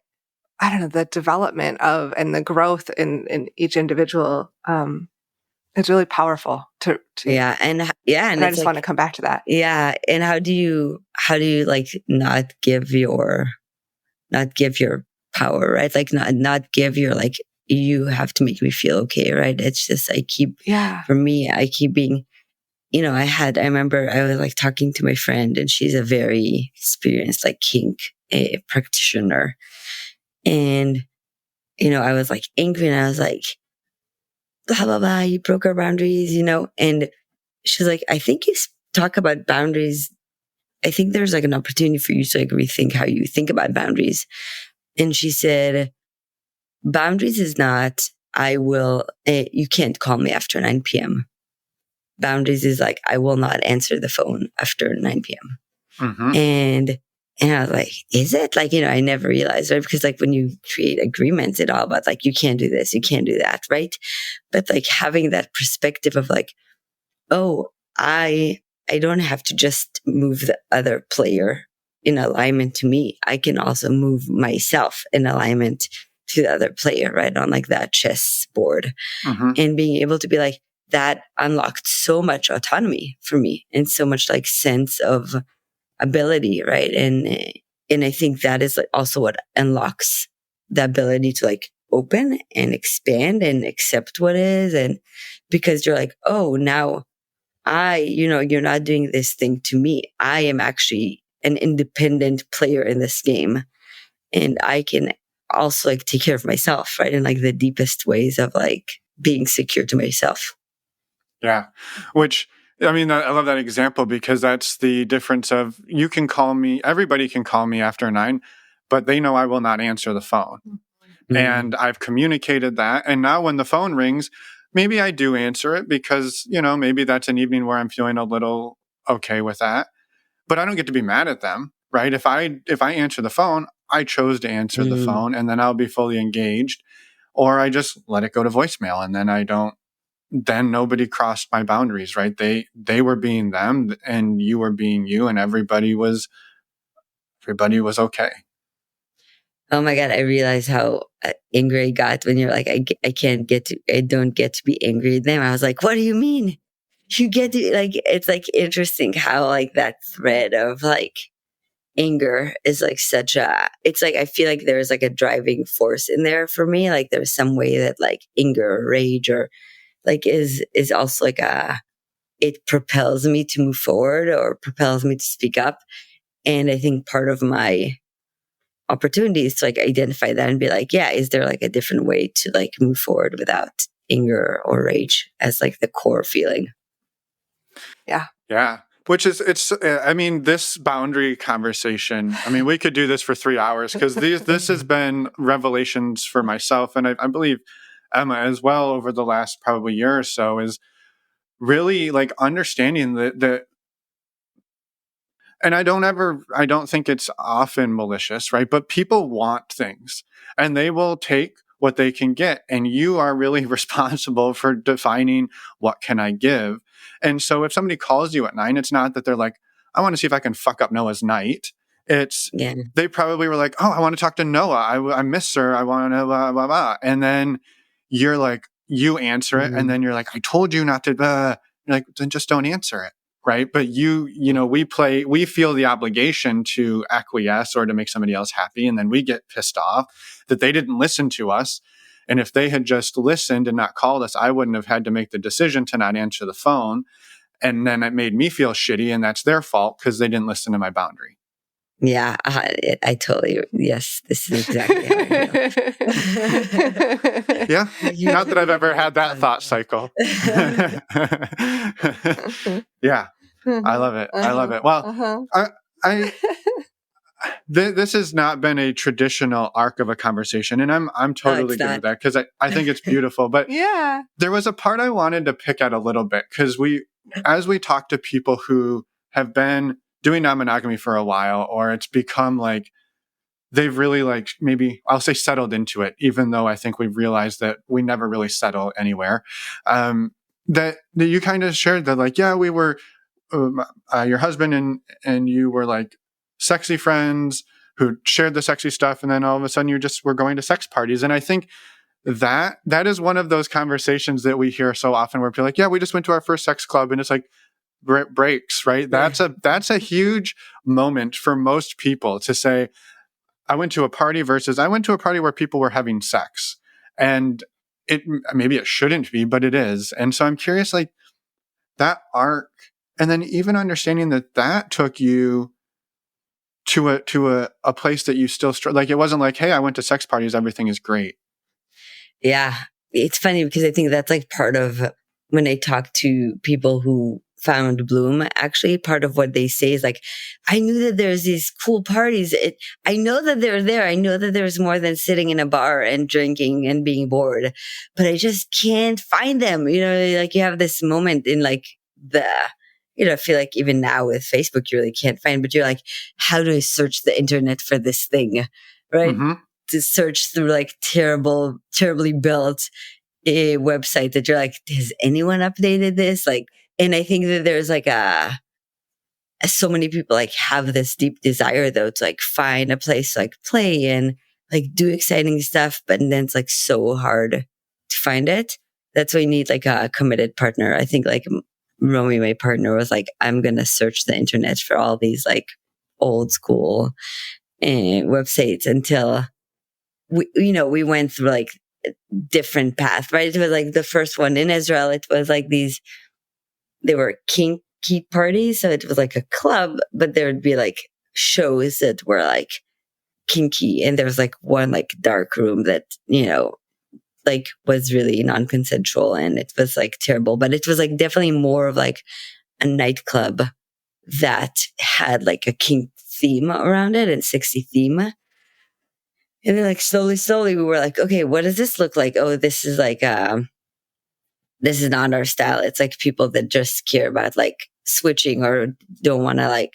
I don't know, the development and the growth in each individual, it's really powerful to Yeah. And I just want to come back to that. Yeah. And how do you like not give your power, right? Like not give your like, you have to make me feel okay, right? It's just for me, I keep being, I remember I was like talking to my friend, and she's a very experienced like kink practitioner. And, I was like angry, and I was like, blah, blah, blah, you broke our boundaries, and she's like, I think you talk about boundaries. I think there's like an opportunity for you to like rethink how you think about boundaries. And she said, boundaries is not, you can't call me after 9 p.m. Boundaries is like, I will not answer the phone after 9 p.m. Mm-hmm. And I was like, is it? Like, I never realized, right? Because like when you create agreements, it's all about like, you can't do this, you can't do that, right? But like having that perspective of like, oh, I don't have to just move the other player in alignment to me. I can also move myself in alignment to the other player, right? On like that chess board. Mm-hmm. And being able to be like, that unlocked so much autonomy for me and so much like sense of ability, right? And I think that is like also what unlocks the ability to like open and expand and accept what is. And because you're like, oh, now you're not doing this thing to me. I am actually an independent player in this game, and I can also like take care of myself, right? In like the deepest ways of like being secure to myself. Yeah. Which, I mean, I love that example because that's the difference of everybody can call me after 9, but they know I will not answer the phone. Mm-hmm. And I've communicated that. And now when the phone rings, maybe I do answer it because, maybe that's an evening where I'm feeling a little okay with that, but I don't get to be mad at them, right? If I answer the phone, I chose to answer the Mm. phone, and then I'll be fully engaged, or I just let it go to voicemail, and then nobody crossed my boundaries, right? They were being them, and you were being you, and everybody was okay. Oh my God, I realized how angry I got when you're like, I don't get to be angry at them. I was like, what do you mean? You get to, like, it's like interesting how like that thread of like anger is like it's like, I feel like there's like a driving force in there for me. Like there's some way that like anger or rage or like is also like it propels me to move forward or propels me to speak up. And I think part of my opportunities to like identify that and be like, yeah, is there like a different way to like move forward without anger or rage as like the core feeling? Yeah. Which is, I mean, this boundary conversation, I mean, we could do this for 3 hours, because this has been revelations for myself. And I believe Emma as well over the last probably year or so, is really like understanding that, and I don't think it's often malicious, right? But people want things, and they will take what they can get. And you are really responsible for defining what can I give. And so if somebody calls you at 9, it's not that they're like, I want to see if I can fuck up Noah's night. It's, Yeah. they probably were like, oh, I want to talk to Noah. I miss her. I want to blah, blah, blah. And then you're like, you answer it. And then you're like, I told you not to, you're like, then just don't answer it. Right. But we feel the obligation to acquiesce or to make somebody else happy. And then we get pissed off that they didn't listen to us. And if they had just listened and not called us, I wouldn't have had to make the decision to not answer the phone. And then it made me feel shitty, and that's their fault because they didn't listen to my boundary. Yeah, I totally, yes, this is exactly how I feel. Yeah. Not that I've ever had that thought cycle. Yeah. I love it. I love it. Well, this has not been a traditional arc of a conversation, and I'm totally good with that, because I think it's beautiful. But yeah, there was a part I wanted to pick at a little bit, because as we talk to people who have been doing non-monogamy for a while, or it's become like they've really like, maybe I'll say settled into it, even though I think we've realized that we never really settle anywhere. That you kind of shared that, like, yeah, we were your husband and you were like sexy friends who shared the sexy stuff, and then all of a sudden you just were going to sex parties. And I think that is one of those conversations that we hear so often, where people are like, yeah, we just went to our first sex club, and it's like breaks, right? Yeah. That's a huge moment for most people to say, I went to a party versus I went to a party where people were having sex. And maybe it shouldn't be, but it is. And so I'm curious, like, that arc, and then even understanding that took you to a place that you still like, it wasn't like, hey, I went to sex parties, everything is great. Yeah. It's funny because I think that's like part of when I talk to people who found Bloom, actually part of what they say is like, I knew that there's these cool parties. I know that they're there. I know that there's more than sitting in a bar and drinking and being bored, but I just can't find them. You know, like you have this moment in like I feel like even now with Facebook, you really can't find, but you're like, how do I search the internet for this thing? Right. Mm-hmm. To search through like terribly built a website that you're like, has anyone updated this? Like, and I think that there's like so many people like have this deep desire though to like find a place to like play and like do exciting stuff, but then it's like so hard to find it. That's why you need like a committed partner. I think like Romy, my partner, was like, I'm going to search the internet for all these like old school websites until we went through like different paths, right? It was like the first one in Israel. It was like they were kinky parties. So it was like a club, but there would be like shows that were like kinky. And there was like one like dark room that, like was really non-consensual, and it was like terrible, but it was like definitely more of like a nightclub that had like a kink theme around it and sexy theme. And then like slowly we were like, okay, what does this look like? Oh, this is like, this is not our style. It's like people that just care about like switching or don't want to like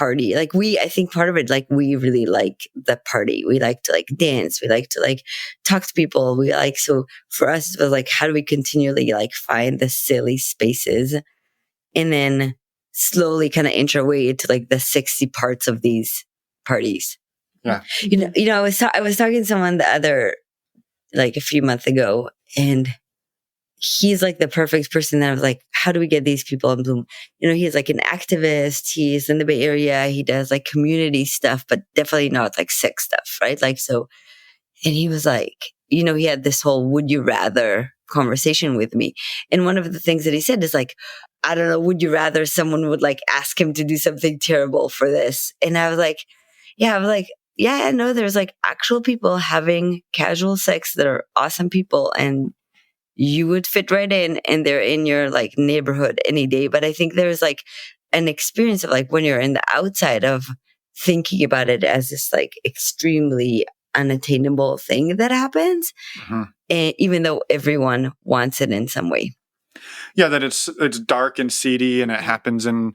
party. Like I think part of it, like we really like the party. We like to like dance. We like to like talk to people. So for us, it was like, how do we continually like find the silly spaces and then slowly kind of inch our way into like the 60 parts of these parties. Yeah. I was talking to someone like a few months ago, and he's like the perfect person that I was like, how do we get these people in Bloom? He's like an activist. He's in the Bay Area. He does like community stuff, but definitely not like sex stuff, right? Like, so, and he was like, he had this whole would you rather conversation with me. And one of the things that he said is like, I don't know, would you rather someone would like ask him to do something terrible for this? And I was like, yeah, I know there's like actual people having casual sex that are awesome people, and you would fit right in, and they're in your like neighborhood any day. But I think there's like an experience of like when you're in the outside of thinking about it as this like extremely unattainable thing that happens, and even though everyone wants it in some way. Yeah, that it's dark and seedy, and it happens in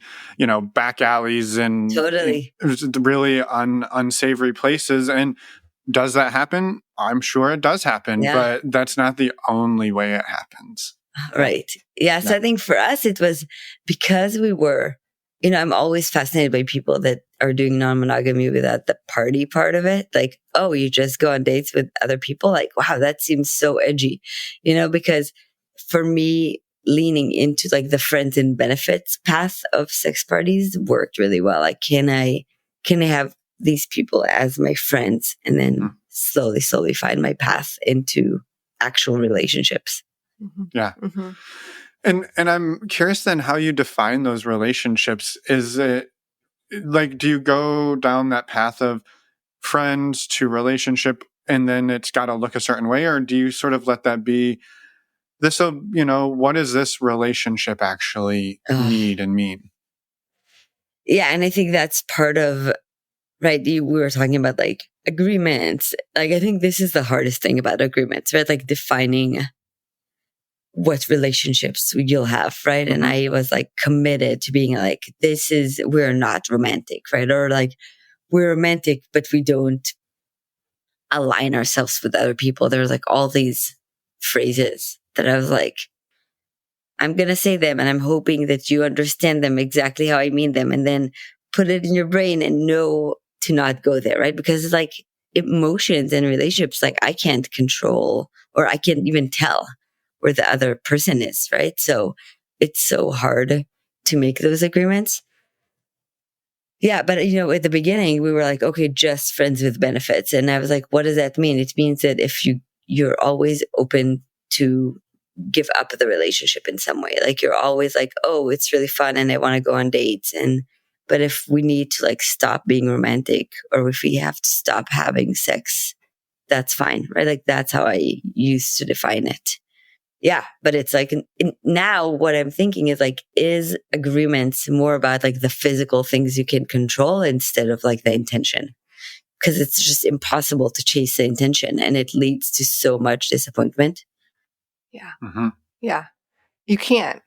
back alleys and totally really unsavory places. And does that happen? I'm sure it does happen, but that's not the only way it happens. Right. Yeah. So I think for us, it was because we were, I'm always fascinated by people that are doing non-monogamy without the party part of it. Like, oh, you just go on dates with other people. Like, wow, that seems so edgy, because for me, leaning into like the friends and benefits path of sex parties worked really well. Like, can I have these people as my friends and then slowly find my path into actual relationships? Yeah. And I'm curious then how you define those relationships. Is it like, do you go down that path of friends to relationship and then it's got to look a certain way? Or do you sort of let that be this, what does this relationship actually need and mean? Yeah. And I think that's part of, right. We were talking about like agreements. Like, I think this is the hardest thing about agreements, right? Like defining what relationships you'll have, right? And I was like committed to being like, we're not romantic, right? Or like, we're romantic, but we don't align ourselves with other people. There's like all these phrases that I was like, I'm going to say them and I'm hoping that you understand them exactly how I mean them, and then put it in your brain and know to not go there, right? Because it's like emotions and relationships, like I can't control, or I can't even tell where the other person is, right? So it's so hard to make those agreements. Yeah, but at the beginning we were like, okay, just friends with benefits. And I was like, what does that mean? It means that if you're always open to give up the relationship in some way. Like, you're always like, oh, it's really fun and I want to go on dates. But if we need to like stop being romantic, or if we have to stop having sex, that's fine, right? Like, that's how I used to define it. Yeah. But it's like, now what I'm thinking is like, is agreements more about like the physical things you can control instead of like the intention? Because it's just impossible to chase the intention, and it leads to so much disappointment. Yeah. Yeah. You can't,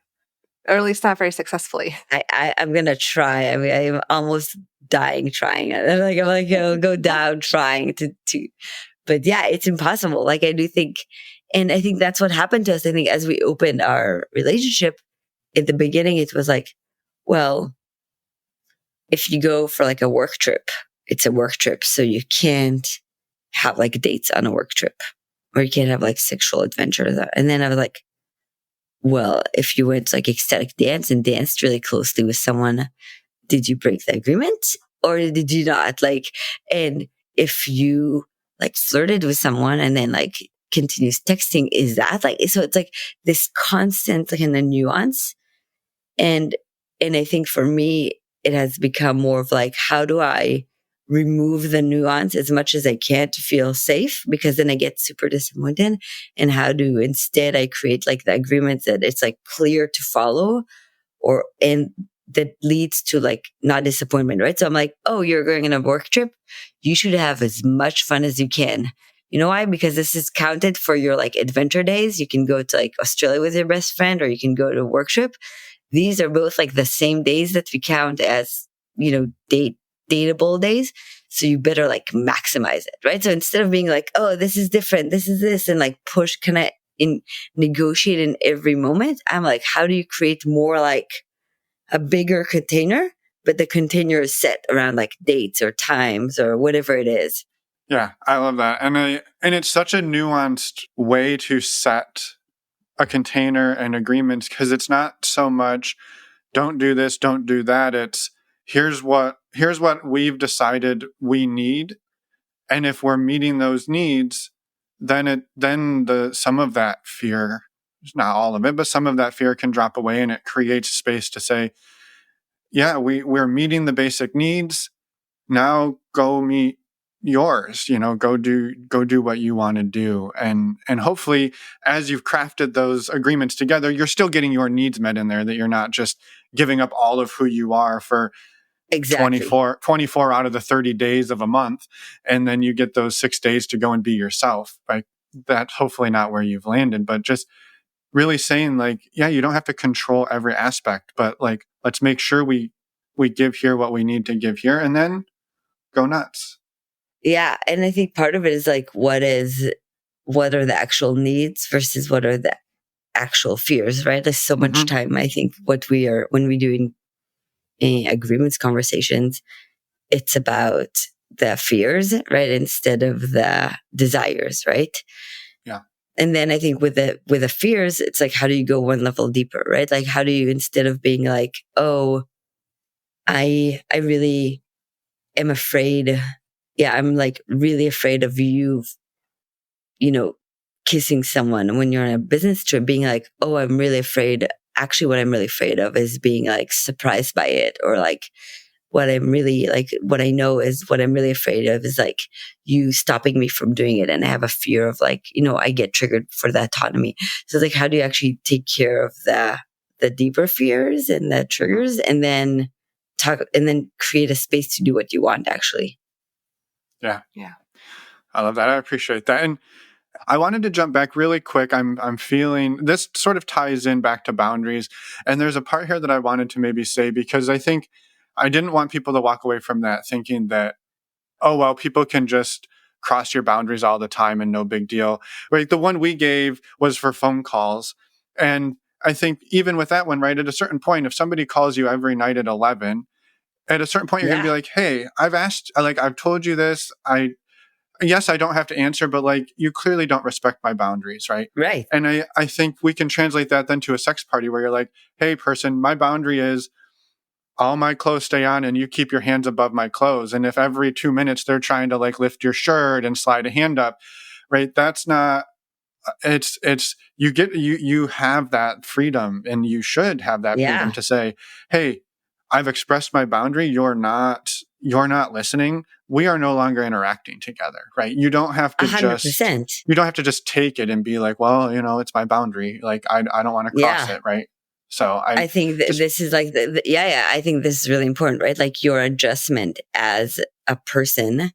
or at least not very successfully. I'm going to try. I mean, I'm almost dying trying it. I'm like, I'll go down trying to, but yeah, it's impossible. Like, I do think, and I think that's what happened to us. I think as we opened our relationship at the beginning, it was like, well, if you go for like a work trip, it's a work trip. So you can't have like dates on a work trip, or you can't have like sexual adventures. And then I was like, well, if you went to like ecstatic dance and danced really closely with someone, did you break the agreement or did you not? Like, and if you like flirted with someone and then like continues texting, is that like, so it's like this constant kind of nuance. And I think for me, it has become more of like, how do I remove the nuance as much as I can to feel safe? Because then I get super disappointed. And how do instead I create like the agreements that it's like clear to follow, and that leads to like not disappointment, right? So I'm like, oh, you're going on a work trip. You should have as much fun as you can. You know why? Because this is counted for your like adventure days. You can go to like Australia with your best friend, or you can go to a work trip. These are both like the same days that we count as dateable days. So you better like maximize it, right? So instead of being like, oh, this is different, this is this, and like push, can I negotiate in every moment? I'm like, how do you create more like a bigger container, but the container is set around like dates or times or whatever it is. Yeah, I love that. And it's such a nuanced way to set a container and agreements, because it's not so much don't do this, don't do that. It's here's what we've decided we need. And if we're meeting those needs, then some of that fear, not all of it, but some of that fear can drop away, and it creates space to say, yeah, we're meeting the basic needs. Now go meet yours, go do what you want to do. And hopefully, as you've crafted those agreements together, you're still getting your needs met in there, that you're not just giving up all of who you are for Exactly. 24 out of the 30 days of a month. And then you get those 6 days to go and be yourself. Like, that's hopefully not where you've landed, but just really saying like, yeah, you don't have to control every aspect, but like, let's make sure we give here what we need to give here, and then go nuts. Yeah. And I think part of it is like, what are the actual needs versus what are the actual fears, right? There's so much time. I think when we do agreements conversations, it's about the fears, right? Instead of the desires, right? Yeah. And then I think with the fears, it's like, how do you go one level deeper, right? Like, how do you, instead of being like, oh, I really am afraid. Yeah, I'm like really afraid of you, kissing someone when you're on a business trip, being like, oh, I'm really afraid. Actually, what I'm really afraid of is being like surprised by it, or like what I know is what I'm really afraid of is like you stopping me from doing it. And I have a fear of like, I get triggered for the autonomy. So like, how do you actually take care of the deeper fears and the triggers, and then create a space to do what you want actually? Yeah. I love that. I appreciate that. And I wanted to jump back really quick. I'm feeling this sort of ties in back to boundaries. And there's a part here that I wanted to maybe say, because I think I didn't want people to walk away from that thinking that, oh, well, people can just cross your boundaries all the time and no big deal. Right? The one we gave was for phone calls. And I think even with that one, right, at a certain point, if somebody calls you every night at 11, at a certain point, you're going to be like, hey, I've told you this. Yes, I don't have to answer, but like, you clearly don't respect my boundaries, right? Right. And I think we can translate that then to a sex party where you're like, hey, person, my boundary is all my clothes stay on and you keep your hands above my clothes. And if every 2 minutes they're trying to like lift your shirt and slide a hand up, right? That's not, you have that freedom, and you should have that freedom to say, hey, I've expressed my boundary. You're not listening. We are no longer interacting together, right? You don't have to 100%. just take it and be like, well, it's my boundary. Like, I don't want to cross it. Right. So I think this is like, I think this is really important, right? Like your adjustment as a person,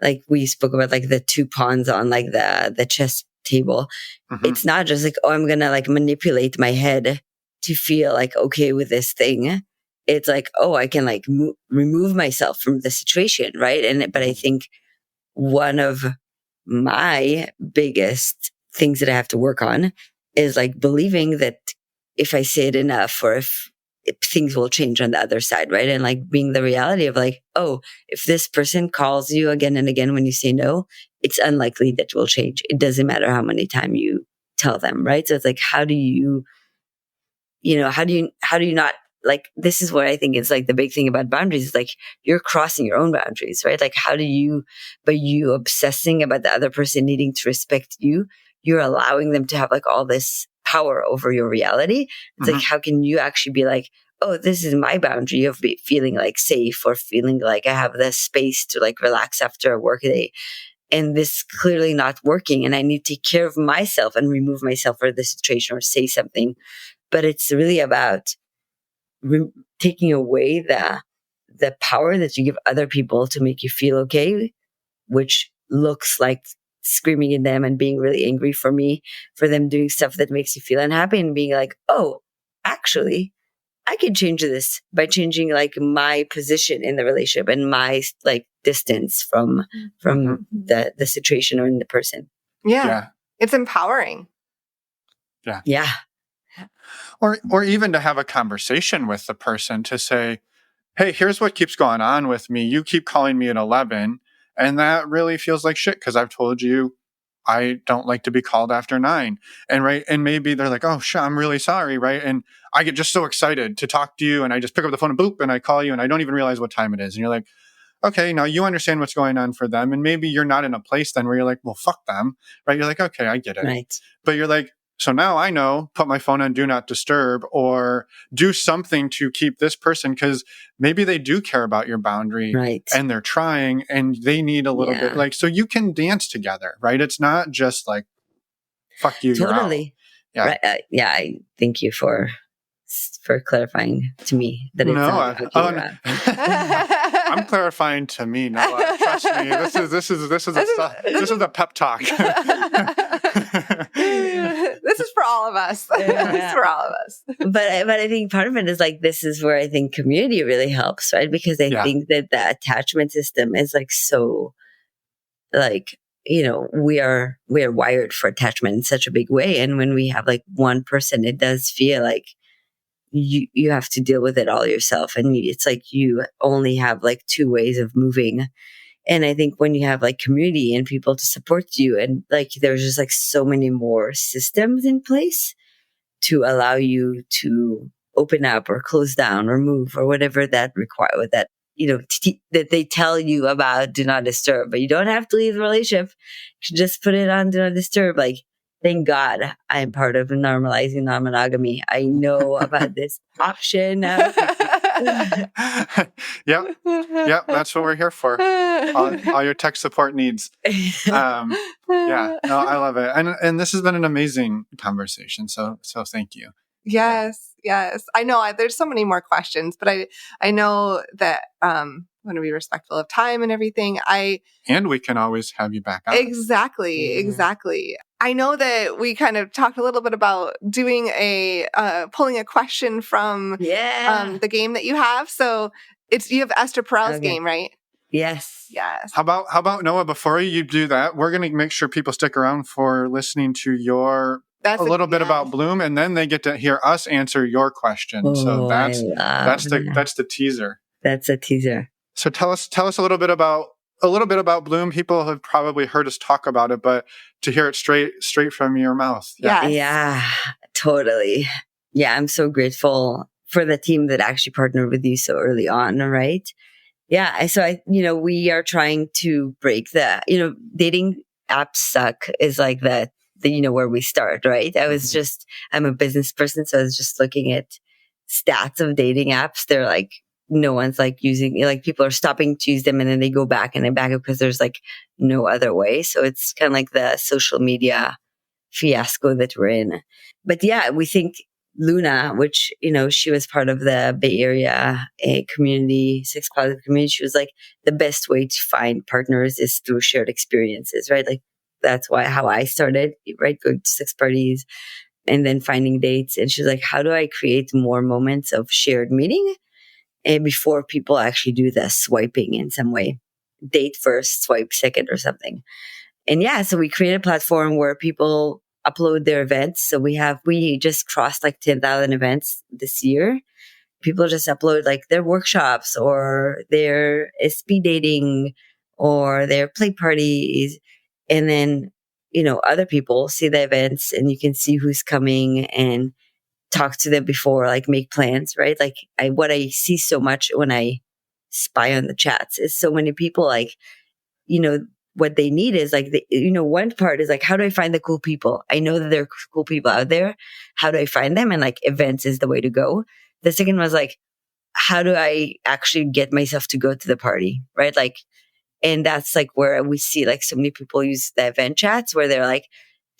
like we spoke about, like the two pawns on like the chess table. It's not just like, oh, I'm going to like manipulate my head to feel like okay with this thing. It's like, oh, I can like remove myself from the situation, right? But I think one of my biggest things that I have to work on is like believing that if I say it enough, or if things will change on the other side, right? And like being the reality of like, oh, if this person calls you again and again when you say no, it's unlikely that will change. It doesn't matter how many times you tell them, right? So it's like, how do you not, like, this is what I think is like the big thing about boundaries is like you're crossing your own boundaries, right? Like how do you, by you obsessing about the other person needing to respect you, you're allowing them to have like all this power over your reality. It's like, how can you actually be like, oh, this is my boundary of feeling like safe, or feeling like I have this space to like relax after a work day. And this clearly not working. And I need to take care of myself and remove myself from the situation or say something. But it's really about taking away the power that you give other people to make you feel okay, which looks like screaming at them and being really angry for them doing stuff that makes you feel unhappy, and being like, oh, actually, I can change this by changing like my position in the relationship and my like distance from the situation or in the person. Yeah. It's empowering. Yeah. Or even to have a conversation with the person to say, hey, here's what keeps going on with me. You keep calling me at 11, and that really feels like shit because I've told you I don't like to be called after 9. And maybe they're like, oh shit, I'm really sorry, right? And I get just so excited to talk to you, and I just pick up the phone and boop, and I call you, and I don't even realize what time it is. And you're like, okay, now you understand what's going on for them. And maybe you're not in a place then where you're like, well, fuck them, right? You're like, okay, I get it. Right. But you're like, so now I know, put my phone on do not disturb or do something to keep this person, because maybe they do care about your boundary, Right. and they're trying and they need a little bit, like, so you can dance together, right? It's not just like, fuck you, Totally. You're out. Right. I thank you for clarifying to me that it's not fuck you, you're out. I'm clarifying to me. No, trust me. This is a pep talk. This is for all of us. This is for all of us. But I think part of it is like, this is where I think community really helps, right? Because I think that the attachment system is like so, like, you know, we are wired for attachment in such a big way, and when we have like one person, it does feel like you have to deal with it all yourself, and it's like you only have like two ways of moving. And I think when you have like community and people to support you, and like there's just like so many more systems in place to allow you to open up or close down or move or whatever that require that, you know, that they tell you about do not disturb, but you don't have to leave the relationship. You should just put it on do not disturb. Like, thank God I'm part of normalizing non-monogamy. I know about this option now. Yep, that's what we're here for. All your tech support needs. Yeah, no, I love it, and this has been an amazing conversation. So thank you. Yes. I know there's so many more questions, but I know that I'm going to be respectful of time and everything. And we can always have you back on. Exactly. I know that we kind of talked a little bit about doing pulling a question from the game that you have. So you have Esther Perel's game, right? Yes. How about Noah? Before you do that, we're going to make sure people stick around for listening to your a little bit about Bloom, and then they get to hear us answer your question. Oh, so that's the teaser. That's a teaser. So tell us a little bit about Bloom. People have probably heard us talk about it, but to hear it straight from your mouth. Yeah, totally. Yeah, I'm so grateful for the team that actually partnered with you so early on, right? Yeah, so we are trying to break dating apps suck is like the where we start, right? I'm a business person, so I was just looking at stats of dating apps. They're like, no one's like using, like people are stopping to use them and then they go back and they back up because there's like no other way. So it's kind of like the social media fiasco that we're in. But yeah, we think Luna, which, she was part of the Bay Area community, sex positive community. She was like, the best way to find partners is through shared experiences, right? Like that's how I started, right? Going to sex parties and then finding dates. And she's like, how do I create more moments of shared meeting? And before people actually do the swiping in some way, date first, swipe second or something. And yeah, so we created a platform where people upload their events. So we just crossed like 10,000 events this year. People just upload like their workshops or their speed dating or their play parties. And then, other people see the events and you can see who's coming and talk to them before, like make plans, right? Like what I see so much when I spy on the chats is so many people like, what they need is like, one part is like, how do I find the cool people? I know that there are cool people out there. How do I find them? And like events is the way to go. The second was like, how do I actually get myself to go to the party? Right? Like, and that's like where we see like so many people use the event chats where they're like,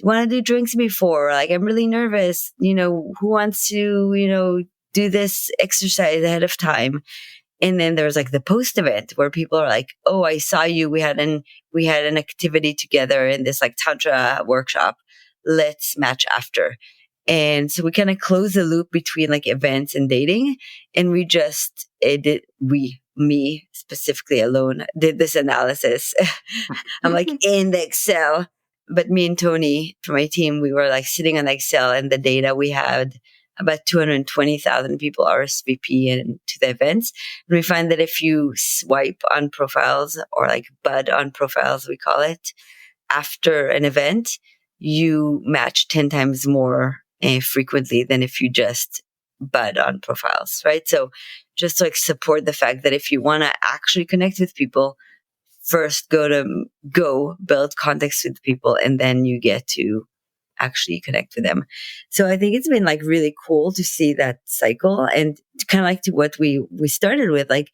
want to do drinks before? Like, I'm really nervous. Who wants to, do this exercise ahead of time? And then there's like the post event where people are like, oh, I saw you. We had an activity together in this like Tantra workshop. Let's match after. And so we kind of close the loop between like events and dating. And me specifically alone, did this analysis. I'm like in the Excel, but me and Tony from my team, we were like sitting on Excel, and the data we had about 220,000 people RSVP to the events. And we find that if you swipe on profiles, or like bud on profiles, we call it, after an event, you match 10 times more frequently than if you just bud on profiles, right? So just to like support the fact that if you want to actually connect with people, first go build context with people, and then you get to actually connect with them. So I think it's been like really cool to see that cycle, and kind of like to what we started with. Like,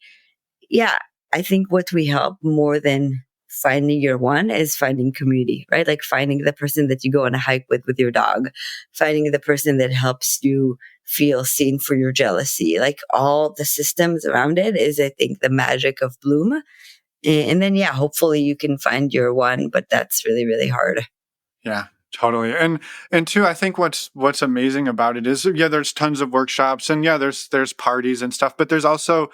yeah, I think what we help more than finding your one is finding community, right? Like finding the person that you go on a hike with your dog, finding the person that helps you feel seen for your jealousy. Like all the systems around it is, I think, the magic of Bloom. And then, yeah, hopefully you can find your one, but that's really, really hard. Yeah, totally. And two, I think what's amazing about it is, yeah, there's tons of workshops, and yeah, there's parties and stuff, but there's also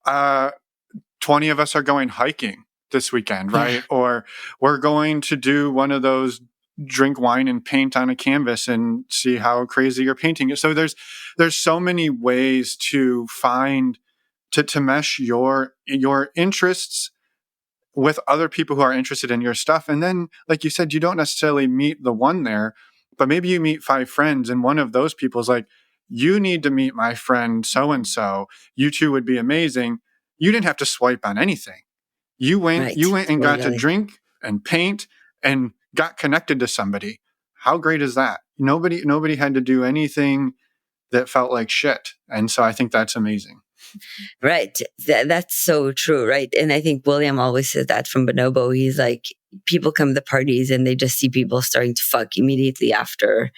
20 of us are going hiking this weekend, right? Yeah. Or we're going to do one of those drink wine and paint on a canvas and see how crazy your painting is. So there's so many ways to find to mesh your interests with other people who are interested in your stuff. And then, like you said, you don't necessarily meet the one there, but maybe you meet 5 friends, and one of those people is like, you need to meet my friend so-and-so. You two would be amazing. You didn't have to swipe on anything. You went and got to drink and paint and got connected to somebody. How great is that? Nobody had to do anything that felt like shit. And so I think that's amazing. Right. That's so true, right? And I think William always says that from Bonobo. He's like, people come to parties and they just see people starting to fuck immediately after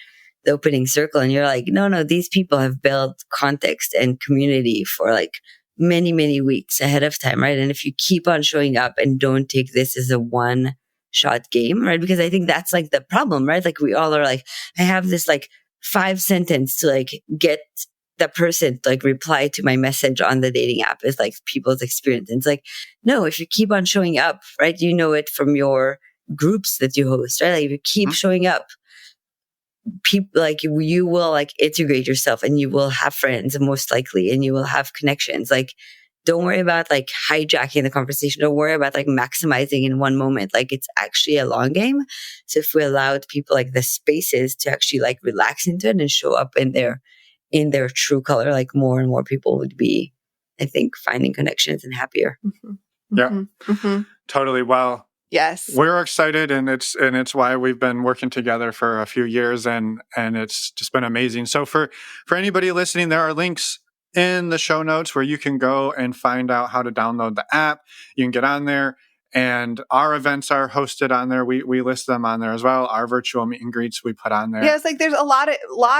the opening circle. And you're like, no, these people have built context and community for like many, many weeks ahead of time, right? And if you keep on showing up and don't take this as a one-shot game, right? Because I think that's like the problem, right? Like we all are like, I have this like 5 sentence to like get the person to like reply to my message on the dating app, is like people's experience. And it's like, no, if you keep on showing up, right? You know it from your groups that you host, right? Like if you keep showing up, people like you will like integrate yourself, and you will have friends most likely, and you will have connections. Like, don't worry about like hijacking the conversation. Don't worry about like maximizing in one moment. Like it's actually a long game. So if we allowed people like the spaces to actually like relax into it and show up in their true color, like more and more people would be, I think, finding connections and happier. Mm-hmm. Yeah, Mm-hmm. totally. Well, yes, we're excited, and it's why we've been working together for a few years, and it's just been amazing. So for anybody listening, there are links in the show notes where you can go and find out how to download the app. You can get on there, and our events are hosted on there. We list them on there as well. Our virtual meet and greets we put on there. Yeah, it's like there's a lot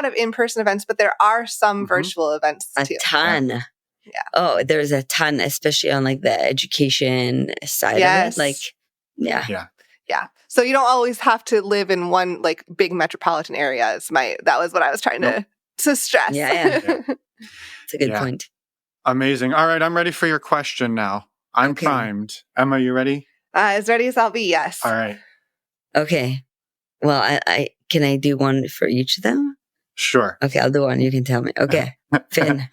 of in-person events, but there are some virtual events too. A ton. Yeah. Oh, there's a ton, especially on like the education side of it. Like, yeah. So you don't always have to live in one like big metropolitan area. That was what I was trying to stress. Yeah. It's a good point. Amazing. All right, I'm ready for your question now. I'm primed. Emma, you ready? As ready as I'll be, yes. All right. Okay. Well, I can I do one for each of them? Sure. Okay, I'll do one. You can tell me. Okay. Finn,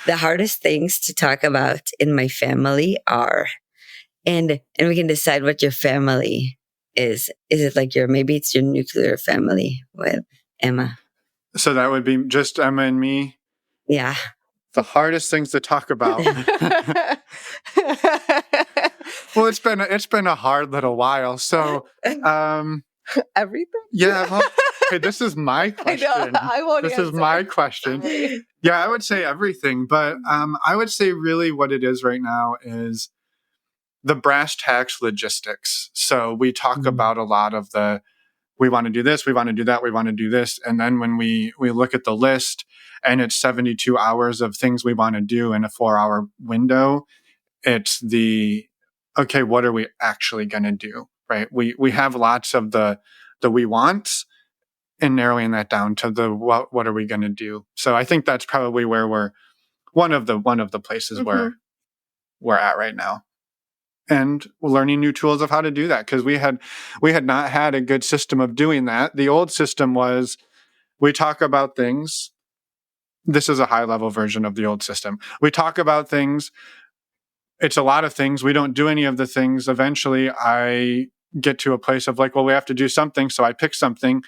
the hardest things to talk about in my family are, and we can decide what your family is. Is it like maybe it's your nuclear family with Emma? So that would be just Emma and me? Yeah. The hardest things to talk about. Well, it's been a hard little while. So, everything. Yeah. Well, hey, this is my question. I know, I won't This answer. is my question. Sorry. Yeah, I would say everything, but I would say really what it is right now is the brass tacks logistics. So we talk about a lot of we want to do this, we want to do that, we want to do this. And then when we look at the list and it's 72 hours of things we want to do in a 4-hour window, it's okay, what are we actually going to do? Right. We have lots of the we wants, narrowing that down to the what are we going to do. So I think that's probably where we're one of the places where we're at right now. And learning new tools of how to do that, because we had not had a good system of doing that. The old system was we talk about things. This is a high level version of the old system. We talk about things. It's a lot of things. We don't do any of the things. Eventually, I get to a place of like, well, we have to do something. So I pick something.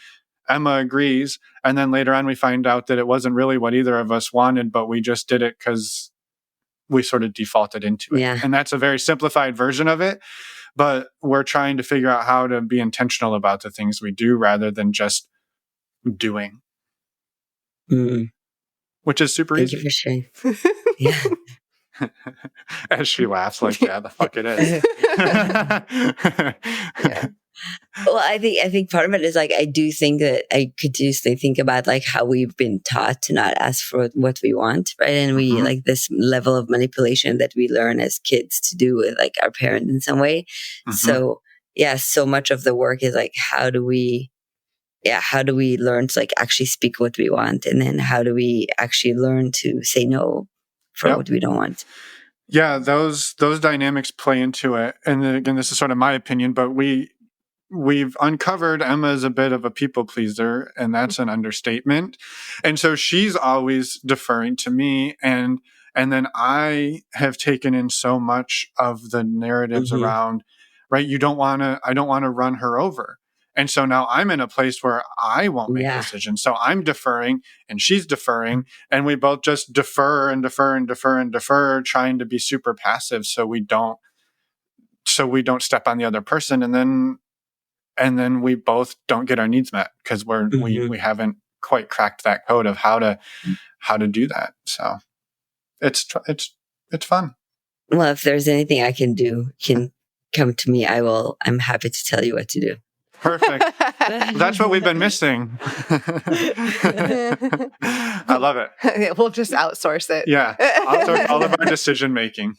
Emma agrees. And then later on, we find out that it wasn't really what either of us wanted, but we just did it because we sort of defaulted into it. Yeah. And that's a very simplified version of it. But we're trying to figure out how to be intentional about the things we do rather than just doing, which is super Thank easy. you for sharing. Yeah. As she laughs like, yeah, the fuck it is. Yeah. Well, I think part of it is like, I do think that I continuously think about like how we've been taught to not ask for what we want, right? And we like this level of manipulation that we learn as kids to do with like our parents in some way. So yeah, so much of the work is like, how do we learn to like actually speak what we want? And then how do we actually learn to say no for what we don't want? Yeah, those dynamics play into it. And then, again, this is sort of my opinion, but we've uncovered Emma is a bit of a people pleaser, and that's an understatement. And so she's always deferring to me, and then I have taken in so much of the narratives around, right? I don't want to run her over. And so now I'm in a place where I won't make decisions. So I'm deferring and she's deferring, and we both just defer and defer and defer and defer, trying to be super passive so we don't step on the other person. And then we both don't get our needs met because we haven't quite cracked that code of how to do that. So it's fun. Well, if there's anything I can do, can come to me. I'm happy to tell you what to do. Perfect. That's what we've been missing. I love it. We'll just outsource it. Yeah. Outsource all of our decision making.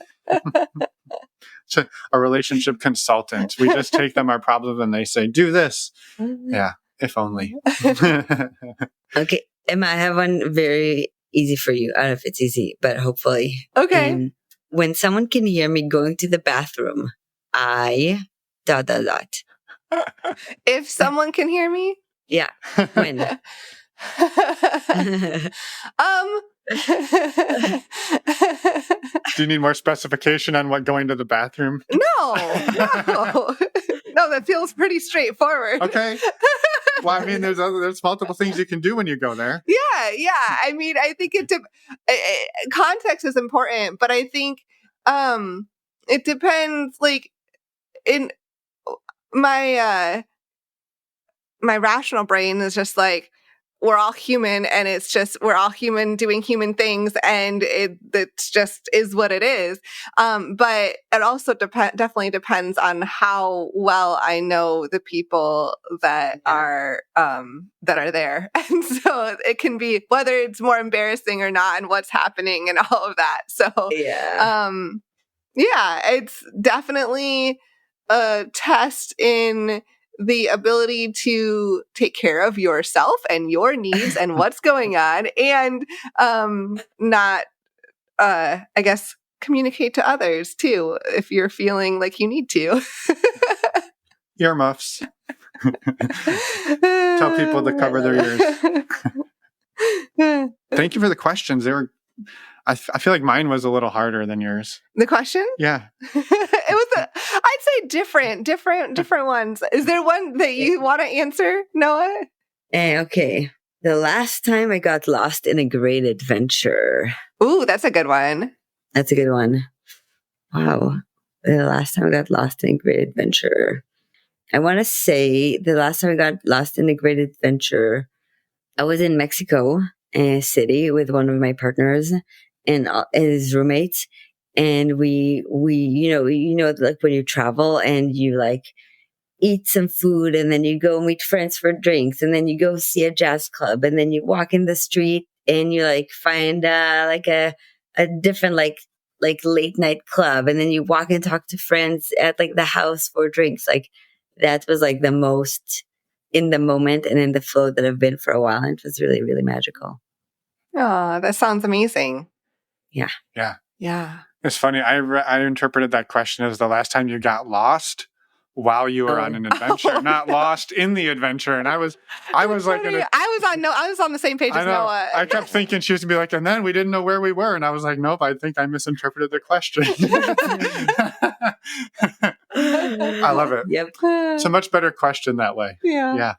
To a relationship consultant. We just take them our problem and they say, do this. Yeah, if only. Okay, Emma, I have one very easy for you. I don't know if it's easy, but hopefully. Okay. When someone can hear me going to the bathroom, I ... If someone can hear me? Yeah. When? Do you need more specification on what going to the bathroom? No, that feels pretty straightforward. Okay. Well, I mean, there's multiple things you can do when you go there. Yeah. I mean, I think context is important, but I think it depends. Like in my rational brain is just like, we're all human, and it's just we're all human doing human things, and it just is what it is. But it also definitely depends on how well I know the people that are there, and so it can be whether it's more embarrassing or not, and what's happening, and all of that. So it's definitely a test in the ability to take care of yourself and your needs and what's going on, and not, I guess, communicate to others too if you're feeling like you need to. Earmuffs. Tell people to cover their ears. Thank you for the questions. They were. I feel like mine was a little harder than yours. The question? Yeah. It was I'd say different ones. Is there one that you want to answer, Noah? Okay. The last time I got lost in a great adventure. Ooh, that's a good one. That's a good one. Wow. The last time I got lost in a great adventure. I want to say the last time I got lost in a great adventure, I was in Mexico City with one of my partners and his roommates. And we, like when you travel and you like eat some food and then you go meet friends for drinks and then you go see a jazz club and then you walk in the street and you like find like a different like late night club and then you walk and talk to friends at like the house for drinks. Like that was like the most in the moment and in the flow that I've been for a while. And it was really, really magical. Oh, that sounds amazing. Yeah. Yeah. It's funny. I interpreted that question as the last time you got lost while you were on an adventure, not lost in the adventure. And I was like, I was on the same page I as know. Noah. I kept thinking she was gonna be like, and then we didn't know where we were, and I was like, nope. I think I misinterpreted the question. I love it. Yep. It's a much better question that way. Yeah.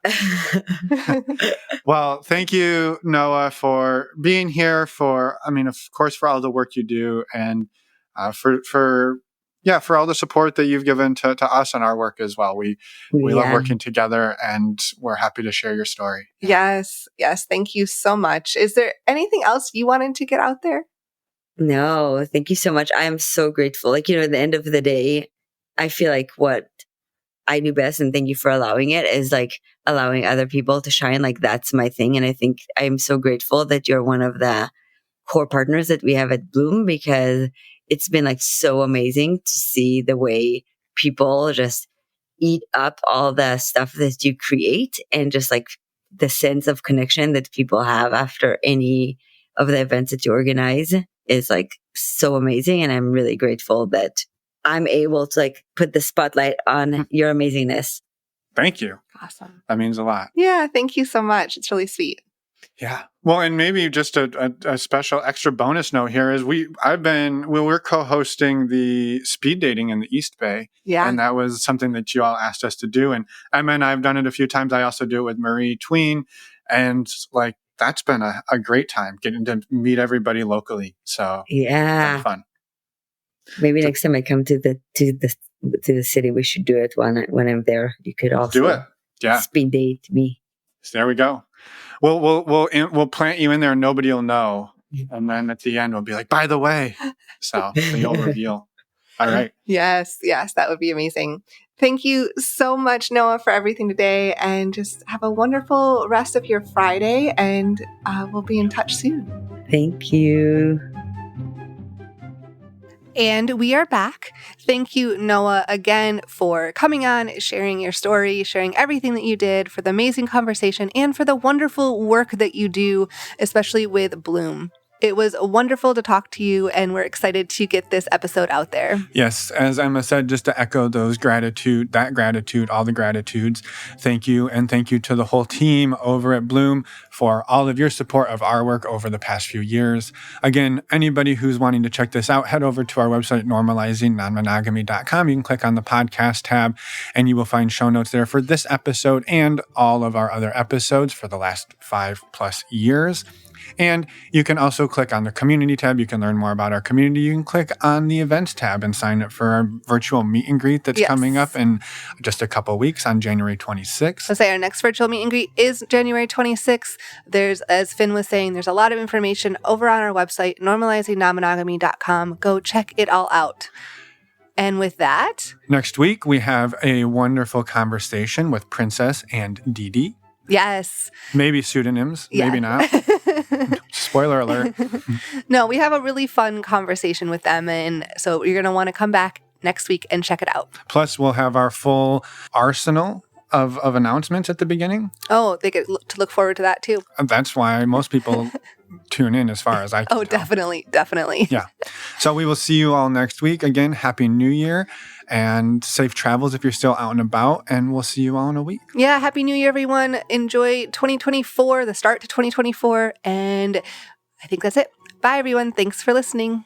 Well, thank you, Noah, for being here. Of course, for all the work you do, and for all the support that you've given to us and our work as well. We love working together, and we're happy to share your story. Yes. Thank you so much. Is there anything else you wanted to get out there? No, thank you so much. I am so grateful. At the end of the day, I feel like what I do best, and thank you for allowing it, is allowing other people to shine. That's my thing. And I think I'm so grateful that you're one of the core partners that we have at Bloom, because it's been so amazing to see the way people just eat up all the stuff that you create, and just the sense of connection that people have after any of the events that you organize is so amazing. And I'm really grateful that I'm able to put the spotlight on your amazingness. Thank you. Awesome. That means a lot. Yeah, thank you so much. It's really sweet. Yeah. Well, and maybe just a special extra bonus note here is we're co-hosting the speed dating in the East Bay. Yeah. And that was something that you all asked us to do. And I've done it a few times. I also do it with Marie Tween. And that's been a great time getting to meet everybody locally. So yeah, it's been fun. Maybe next time I come to the city, we should do it when I'm there. You could also do it. Yeah. Speed date me. So there we go. We'll plant you in there and nobody will know. And then at the end, we'll be like, by the way. So you'll reveal. All right. Yes. That would be amazing. Thank you so much, Noah, for everything today. And just have a wonderful rest of your Friday. And we'll be in touch soon. Thank you. And we are back. Thank you, Noah, again for coming on, sharing your story, sharing everything that you did, for the amazing conversation, and for the wonderful work that you do, especially with Bloom. It was wonderful to talk to you, and we're excited to get this episode out there. Yes, as Emma said, just to echo all the gratitudes, thank you. And thank you to the whole team over at Bloom for all of your support of our work over the past few years. Again, anybody who's wanting to check this out, head over to our website, normalizingnonmonogamy.com. You can click on the podcast tab, and you will find show notes there for this episode and all of our other episodes for the last 5+ years. And you can also click on the community tab. You can learn more about our community. You can click on the events tab and sign up for our virtual meet and greet that's coming up in just a couple of weeks on January 26th. Let's say our next virtual meet and greet is January 26th. There's, as Finn was saying, there's a lot of information over on our website, normalizingnonmonogamy.com. Go check it all out. And with that, next week we have a wonderful conversation with Princess and Dee Dee. Yes. Maybe pseudonyms, maybe not. Spoiler alert. No, we have a really fun conversation with them. And so you're going to want to come back next week and check it out. Plus, we'll have our full arsenal of announcements at the beginning. Oh, they get to look forward to that too. That's why most people tune in, as far as I can tell. Definitely. Yeah. So we will see you all next week. Again, Happy New Year and safe travels if you're still out and about. And we'll see you all in a week. Yeah. Happy New Year, everyone. Enjoy 2024, the start to 2024. And I think that's it. Bye, everyone. Thanks for listening.